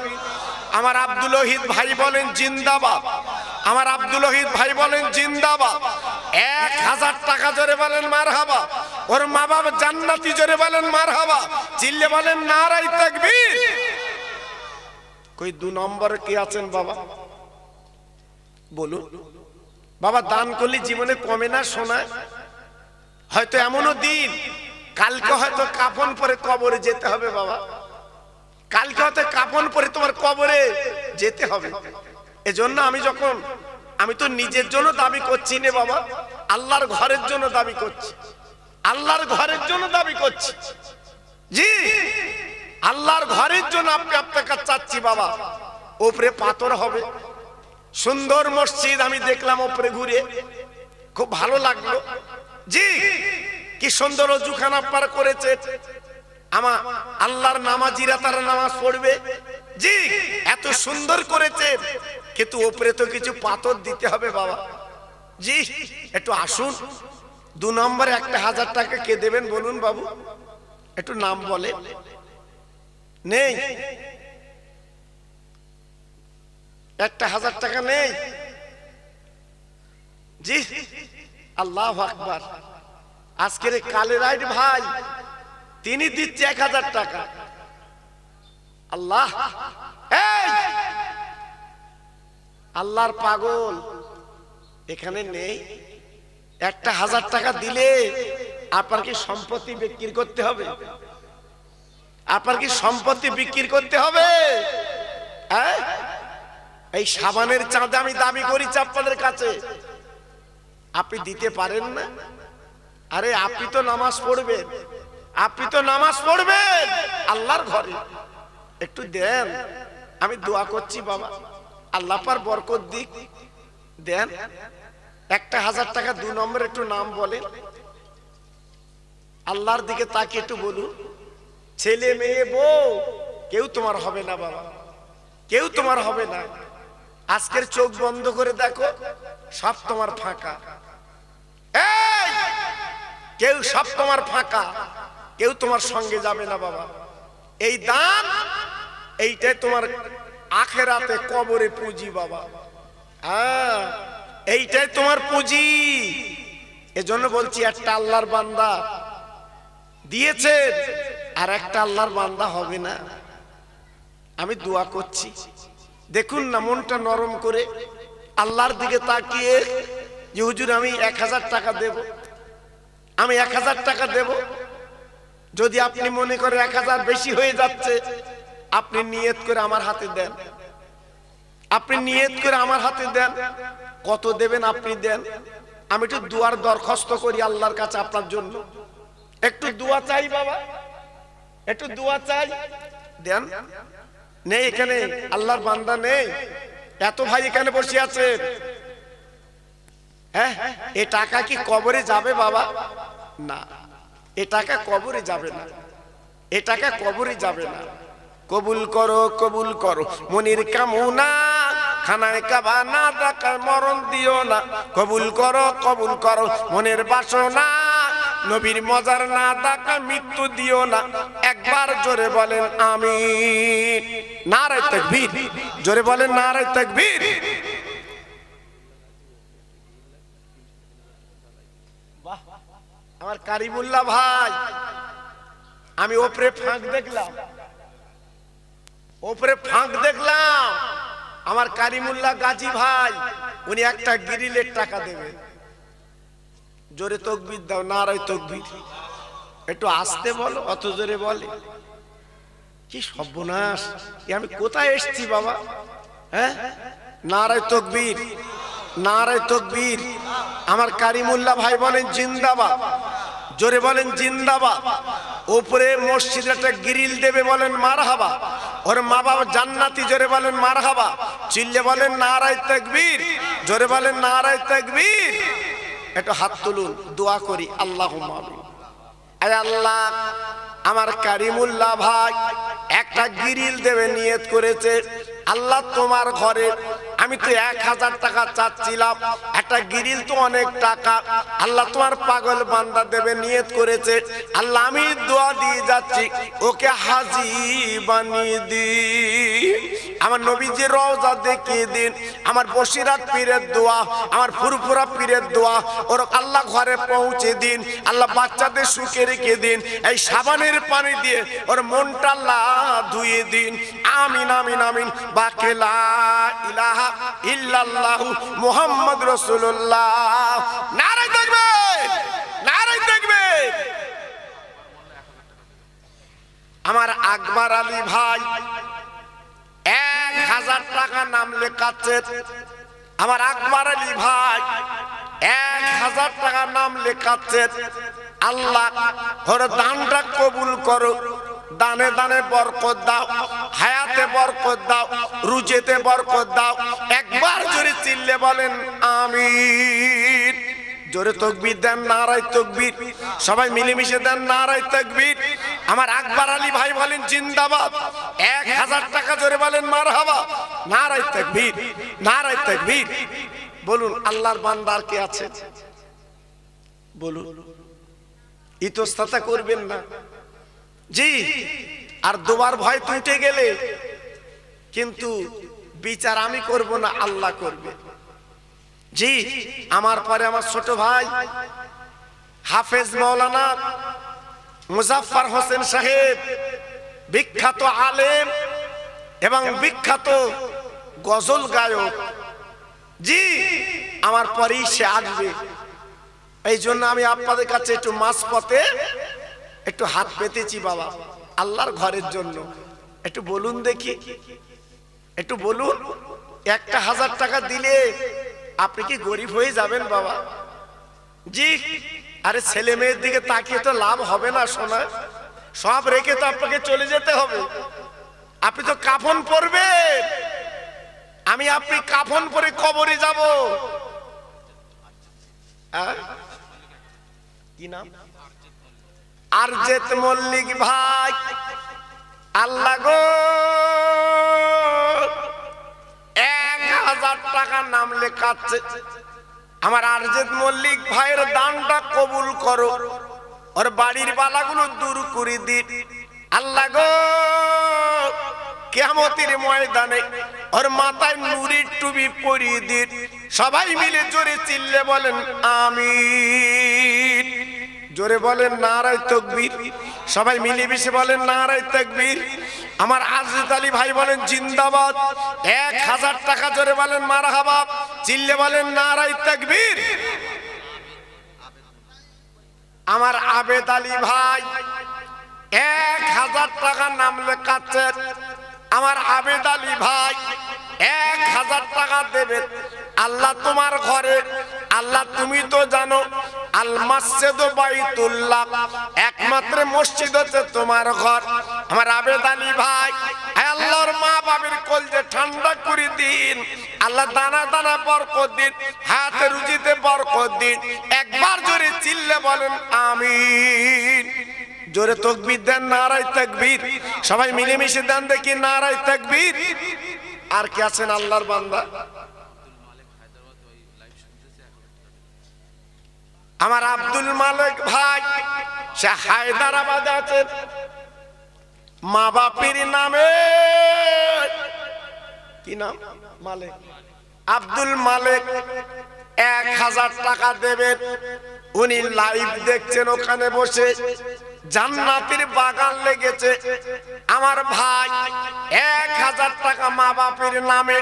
আমার আব্দুল ওহিদ ভাই বলেন জিন্দাবাদ, আমার আব্দুল ওহিদ ভাই বলেন জিন্দাবাদ। 1000 টাকা জোরে বলেন মারহাবা। ওর মা বাবা জান্নাতি জোরে বলেন মারহাবা। চিল্লে বলেন নারায়ে তাকবীর। কই 2 নম্বরে কি আছেন বাবা বলুন? বাবা দান করলে জীবনে কমে না শোনায়? হয়তো এমনও দিন কালকে হয়তো কাফন পরে কবরে যেতে হবে বাবা, কালকে হয়তো কাফন পরে তোমার কবরে যেতে হবে। এজন্য আমি তো নিজের জন্য দাবি করছি না বাবা, আল্লাহর ঘরের জন্য দাবি করছি, আল্লাহর ঘরের জন্য দাবি করছি। জি, আল্লাহর ঘরের জন্য আপনার কাছে চাচ্ছি বাবা। উপরে পাথর হবে, সুন্দর মসজিদ আমি দেখলাম উপরে ঘুরে, খুব ভালো লাগলো। জি, কি সুন্দর অজুখানা পার করেছে, আমার আল্লাহর নামাজিরা তারা নামাজ পড়বে। জি, এত সুন্দর করেছে, কিন্তু উপরে তো কিছু পাথর দিতে হবে বাবা। জি, একটু আসুন। 2 নম্বরে 1000 টাকা কে দেবেন বলুন বাবু? একটু নাম বলে। নেই? 1000 টাকা নেই? জি, আল্লাহু আকবার। আজকের কালেরাইট ভাই তিনি দিচ্ছে 1000 টাকা। আল্লাহ, এই আল্লাহর পাগল এখানে নেই? 1000 টাকা দিলে আপনার কি সম্পত্তি বিক্রি করতে হবে? আপনার কি সম্পত্তি বিক্রি করতে হবে? এই সাবানের চাঁদে আমি দাবি করেছি আপনাদের কাছে, আপনি দিতে পারেন না? আরে আপনি তো নামাজ পড়বেন, আপনি তো নামাজ পড়বেন আল্লাহর ঘরে, একটু দেন, আমি দোয়া করছি বাবা আল্লাহ পার বরকত দিক, দেন। 1000 টাকা 2 নম্বর একটু নাম বলেন, আল্লাহর দিকে তাকিয়ে একটু বলুন। ছেলে মেয়ে বউ কেউ তোমার হবে না বাবা, কেউ তোমার হবে না। আজকের চোখ বন্ধ করে দেখো, সব তোমার ফাঁকা। এই কেউ, সব তোমার ফাঁকা, কেউ তোমার সঙ্গে যাবে না বাবা। এই দান, এইটাই তোমার আখেরাতে কবরে পুঁজি বাবা। হ্যাঁ, এইটাই তোমার পুঁজি। এজন্য বলছি, একটা আল্লাহর বান্দা দিয়েছে, আর একটা আল্লাহর বান্দা হবে না। আমি দোয়া করছি, দেখুন না মনটা নরম করে আল্লাহর দিকে তাকিয়ে, যে হুজুর আমি 1000 টাকা দেব, আমি 1000 টাকা দেব। যদি আপনি মনে করেন 1000 বেশি হয়ে যাচ্ছে, আপনি নিয়ত করে আমার হাতে দেন, আপনি নিয়ত করে আমার হাতে দেন। কত দেবেন আপনি দেন, আমি একটু দুয়ার দরখাস্ত করি আল্লাহর কাছে আপনার জন্য। একটু দোয়া চাই বাবা, একটু দোয়া চাই, দেন। নেই এখানে আল্লাহর বান্দা নেই? এত ভাই এখানে বসে আছে। হ্যাঁ, এ টাকা কি কবরে যাবে বাবা? না, এ টাকা কবরে যাবে না, এ টাকা কবরে যাবে না। কবুল করো, কবুল করো মনির কামনা, খানায় কাবা না ডাকার মরণ দিও না। কবুল করো, কবুল করো মনের বাসনা, নবীর মজার না ডাকা মৃত্যু দিও না। একবার জোরে বলেন আমিন। নারে তাকবীর, জোরে বলেন নারে তাকবীর। আমার কারিমুল্লাহ ভাই, আমি ওপরে ফাঁক দেখলাম, ওপরে ফাঁক দেখলাম। আমার কারিমুল্লাহ গাজী ভাই, উনি একটা গ্রিলের টাকা দেবেন। জোরে তাকবীর দাও, নারে তাকবীর। একটু আস্তে বলো, অত জোরে বলে কি সর্বনাশ! আমি কোথায় এসেছি বাবা? হ্যাঁ, নারে তাকবীর, নারে তাকবীর। আমার কারিমুল্লাহ ভাই বলেন জিন্দাবাদ, জোরে বলেন জিন্দাবাদ। উপরে মসজিদে একটা গ্রিল দেবে, বলেন মারহাবা। ওর মা বাবা জান্নাতি, জোরে বলেন মারহাবা। চিল্লে বলেন নারে তাকবীর, জোরে বলেন নারে তাকবীর। একটু হাত তুলুন, দোয়া করি। আল্লাহুম্মা আমিন। আয় আল্লাহ, আমার কারিমুল্লাহ ভাই একটা গ্রিল দেবে নিয়ত করেছে। আল্লাহ তোমার ঘরে আমি তো 1000 টাকা চাচ্ছিলাম, একটা গ্রিল তো অনেক টাকা। আল্লাহ তোমার পাগল বান্দা দেবে নিয়ত করেছে। আল্লাহ আমি দোয়া দিয়ে যাচ্ছি, ওকে হাজী বানিয়ে দিন। আমার নবীজির রওজা দেখিয়ে দিন। আমার বসিরাত পীরের দোয়া, আমার ফুরফুরা পীরের দোয়া, ওর আল্লাহ ঘরে পৌঁছে দিন। আল্লাহ বাচ্চাদের সুখে রেখে দিন। এই সাবানের পানি দিয়ে ওর মনটা আল্লাহ ধুয়ে দিন। আমিন, আমিন, আমিন। বাকে লা ইলাহা ইল্লাল্লাহু মুহাম্মদ রাসূলুল্লাহ। নারে তাকবীর, নারে তাকবীর। আমার আকবর আলী ভাই 1000 টাকা নাম লেখাচ্ছে। আমার আকবর আলী ভাই 1000 টাকা নাম লেখাচ্ছে। আল্লাহ ওর দানটা কবুল করো, দানে দানে বরকত দাও, হায়াতে বরকত দাও, রুজিতে বরকত দাও। একবার জোরে চিল্লে বলেন আমিন। জোরে তাকবীর দেন, নারে তাকবীর। সবাই মিলেমিশে দেন নারে তাকবীর। আমার আকবর আলী ভাই বলেন জিন্দাবাদ। 1000 টাকা জোরে বলেন মারহাবা। নারে তাকবীর, নারে তাকবীর। বলুন আল্লাহর বান্দার কে আছে? বলুন, ইতস্ততা করবেন না জি। আর দুবার ভয় উঠে গেলে কিন্তু বিচার আমি করব না, আল্লাহ করবে জি। আমার পরে আমার ছোট ভাই হাফেজ মাওলানা মুজাফফর হোসেন সাহেব, বিখ্যাত আলেম এবং বিখ্যাত গজল গায়ক জি, আমার পরেই সে আসবে। এই জন্য আমি আপনাদের কাছে একটু মাঝপথে একটু হাত পেতেছি বাবা, আল্লাহর ঘরের জন্য। একটু বলুন দেখি, একটু বলুন। 1000 টাকা দিলে আপনি কি গরিব হয়ে যাবেন বাবা? জি। আরে ছেলে মেয়ের দিকে তাকিয়ে তো লাভ হবে না সোনা। সব রেখে তো আপনাকে চলে যেতে হবে। আপনি তো কাফন পরবেন, আমি আপনি কাফন পরে কবরে যাব। কি নাম? আরজেত মল্লিক ভাই। আল্লাহ গো, 1000 টাকা নাম লেখাচ্ছে। আমার আরজেত মল্লিক ভাইয়ের দানটা কবুল করো, ওর বাড়ির বালাগুলো দূর করে দিন। আল্লাহ গো, কিয়ামতের ময়দানে ওর মাথায় নুরের টুপি পরিয়ে দিন। সবাই মিলে জোরে চিল্লে বলেন আমিন। জোরে বলেন নারায়ে তাকবীর। সবাই মিলে মিশে বলেন নারায়ে তাকবীর। আমার আজরত আলী ভাই বলেন জিন্দাবাদ। 1000 টাকা জোরে বলেন মারহাবা, চিল্লে বলেন নারায়ে তাকবীর। আমার আবেদ আলী ভাই 1000 টাকা নাম লেখাচ্ছেন। আমার আবেদ আলী ভাই 1000 টাকা দেবেন। আল্লাহ তোমার ঘরে, আল্লাহ তুমি তো জানো আল মাসজিদু বাইতুল্লাহ, একমাত্র মসজিদ হচ্ছে তোমার ঘর। আমার আবেদ আলী ভাই, আল্লাহর মা বাবার কলজে ঠান্ডা করে দিন। আল্লাহ দানা দানা বরকত দিন, হাতে রুজিতে বরকত দিন। একবার জোরে চিল্লে বলেন আমিন। জোরে তাকবীর দেন, নারায়ে তাকবীর। সবাই মিলেমিশে দেন দেখি নারায়ে তাকবীর। আর কি আছেন আল্লাহর বান্দা? আমার আব্দুল মালিক ভাই, সে হায়দ্রাবাদে আছেন। মা বাপের নামে কি নাম? মালিক, আব্দুল মালিক। 1000 টাকা দেবেন। উনি লাইভ দেখছেন ওখানে বসে, জান্নাতের বাগান লেগেছে। আমার ভাই 1000 টাকা মা বাপের নামে,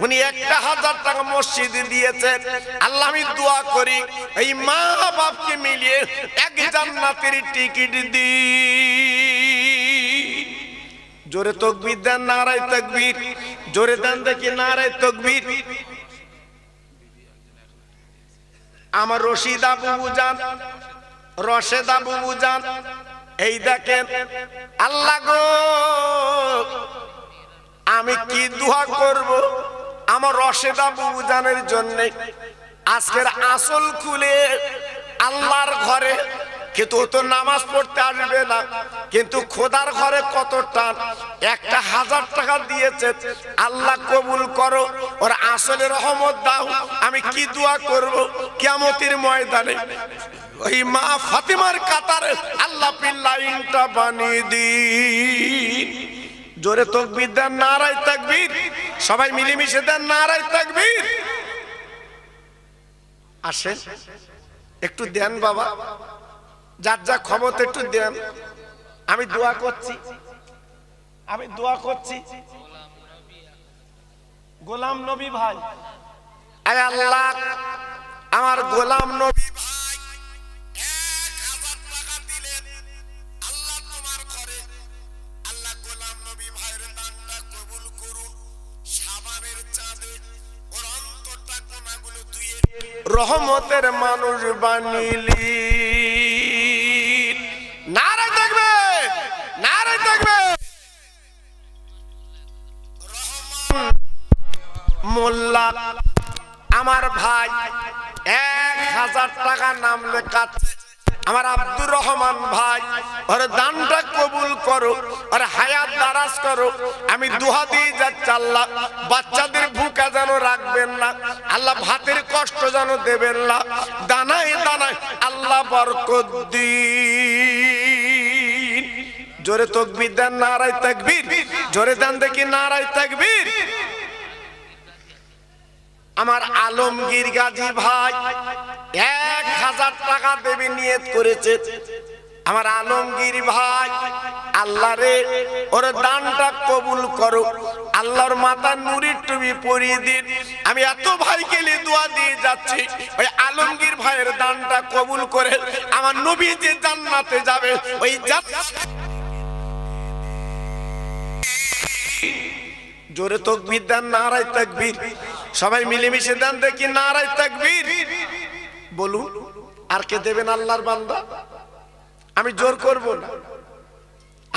উনি 1000 টাকা মসজিদে দিয়েছেন। আল্লাহ আমি দোয়া করি এই মা বাপকে মিলিয়ে এক জান্নাতের টিকিট দি। জোরে তাকবীর দেন, নারায়ে তাকবীর। জোরে দেন দেখি নারায়ে তাকবীর। আমার রশিদা বুবু জান, রশেদা বুবু জান, এই দেখেন। আল্লাহ গো, আমি কি দোয়া করব আমার রশেদা বুবু জানের জন্য। আজকের আসল খুলে আল্লাহর ঘরে, কিন্তু ও তো নামাজ পড়তে আসবে না, কিন্তু খোদার ঘরে কত টান। 1000 টাকা দিয়েছে। আল্লাহ কবুল করো, ওর আসলে রহমত দাও। আমি কি দোয়া করব কিয়ামতের ময়দানে ওই মা ফাতিমার কাতারে আল্লাহ পিন লাইনটা বানিয়ে দিন। জোরে তাকবীর দেন, নারায়ে তাকবীর। সবাই মিলেমিশে দেন নারায়ে তাকবীর। আসেন একটু দেন বাবা, যার যা ক্ষমতা একটু দেন। আমি দোয়া করছি, আমি দোয়া করছি। গোলাম নবী ভাই, আয় আল্লাহ আমার গোলাম নবী ভাই 1000 টাকা দিলেন। আল্লাহ তোমার ঘরে, আল্লাহ গোলাম নবী ভাইয়ের দানটা কবুল করুন। শাবানের চাঁদে ওর অন্তরটা কোনাগুলো ধুয়ে রহমতের মানুষ বানিলি। নারায়ে তাকবীর, নারায়ে তাকবীর। রহমান মোল্লা আমার ভাই 1000 টাকা নাম লেখাচ্ছে। আমার আব্দুর রহমান ভাই, ওর দানটা কবুল করো, ওর হায়াত দারাজ করো। আমি দুহা দিয়ে যাচ্ছি আল্লাহ, বাচ্চাদের ভুকা যেন রাখবেন না আল্লাহ, ভাতের কষ্ট যেন দেবেন না। দানায় দানায় আল্লাহ বরকত দিন। জোরে তাকবীর দেন, নারায়ে তাকবীর। জোরে দেন দেখি নারায়ে তাকবীর। আমার আলমগীর গাজী ভাই 1000 টাকা দেবে নিয়ত করেছে। আমার আলমগীর ভাই, আল্লাহ রে ওর দানটা কবুল করো, আল্লাহর মাথায় নুরের টুপি পরিয়ে দিন। আমি এত ভাইকে নিয়ে দোয়া দিয়ে যাচ্ছি, ওই আলমগীর ভাইয়ের দানটা কবুল করে আমার নবী যে জান্নাতে যাবে ওই জোরে তাকবীর দেন, নারায়ে তাকবীর। সবাই মিলেমিশে দেন দেখি নারায়ে তাকবীর। বলুন আর কে দেবেন আল্লাহর বান্দা? আমি জোর করব না,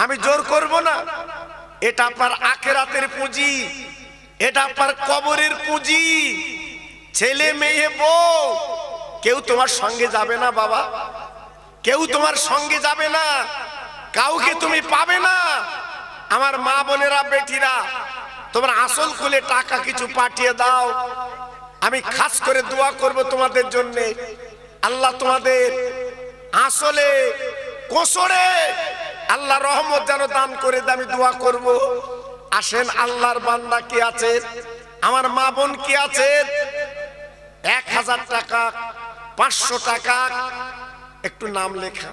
আমি জোর করব না। এটা আপনার আখিরাতের পুঁজি, এটা আপনার কবরের পুঁজি। ছেলে মেয়ে বউ কেউ তোমার সঙ্গে যাবে না বাবা, কেউ তোমার সঙ্গে যাবে না, কাউকে তুমি পাবে না। আমার মা বোনেরা বেটিরা, তোমরা আসল খুলে টাকা কিছু পাঠিয়ে দাও, আমি খাস করে দোয়া করব তোমাদের জন্য। আল্লাহ তোমাদের আসলে কোসরে আল্লাহ রহমত যেন দান করে দেয়, আমি দোয়া করব। আসেন, আল্লাহর বান্দা কি আছে, আমার মা বোন কি আছে, 1000 টাকা 500 টাকা একটু নাম লেখা।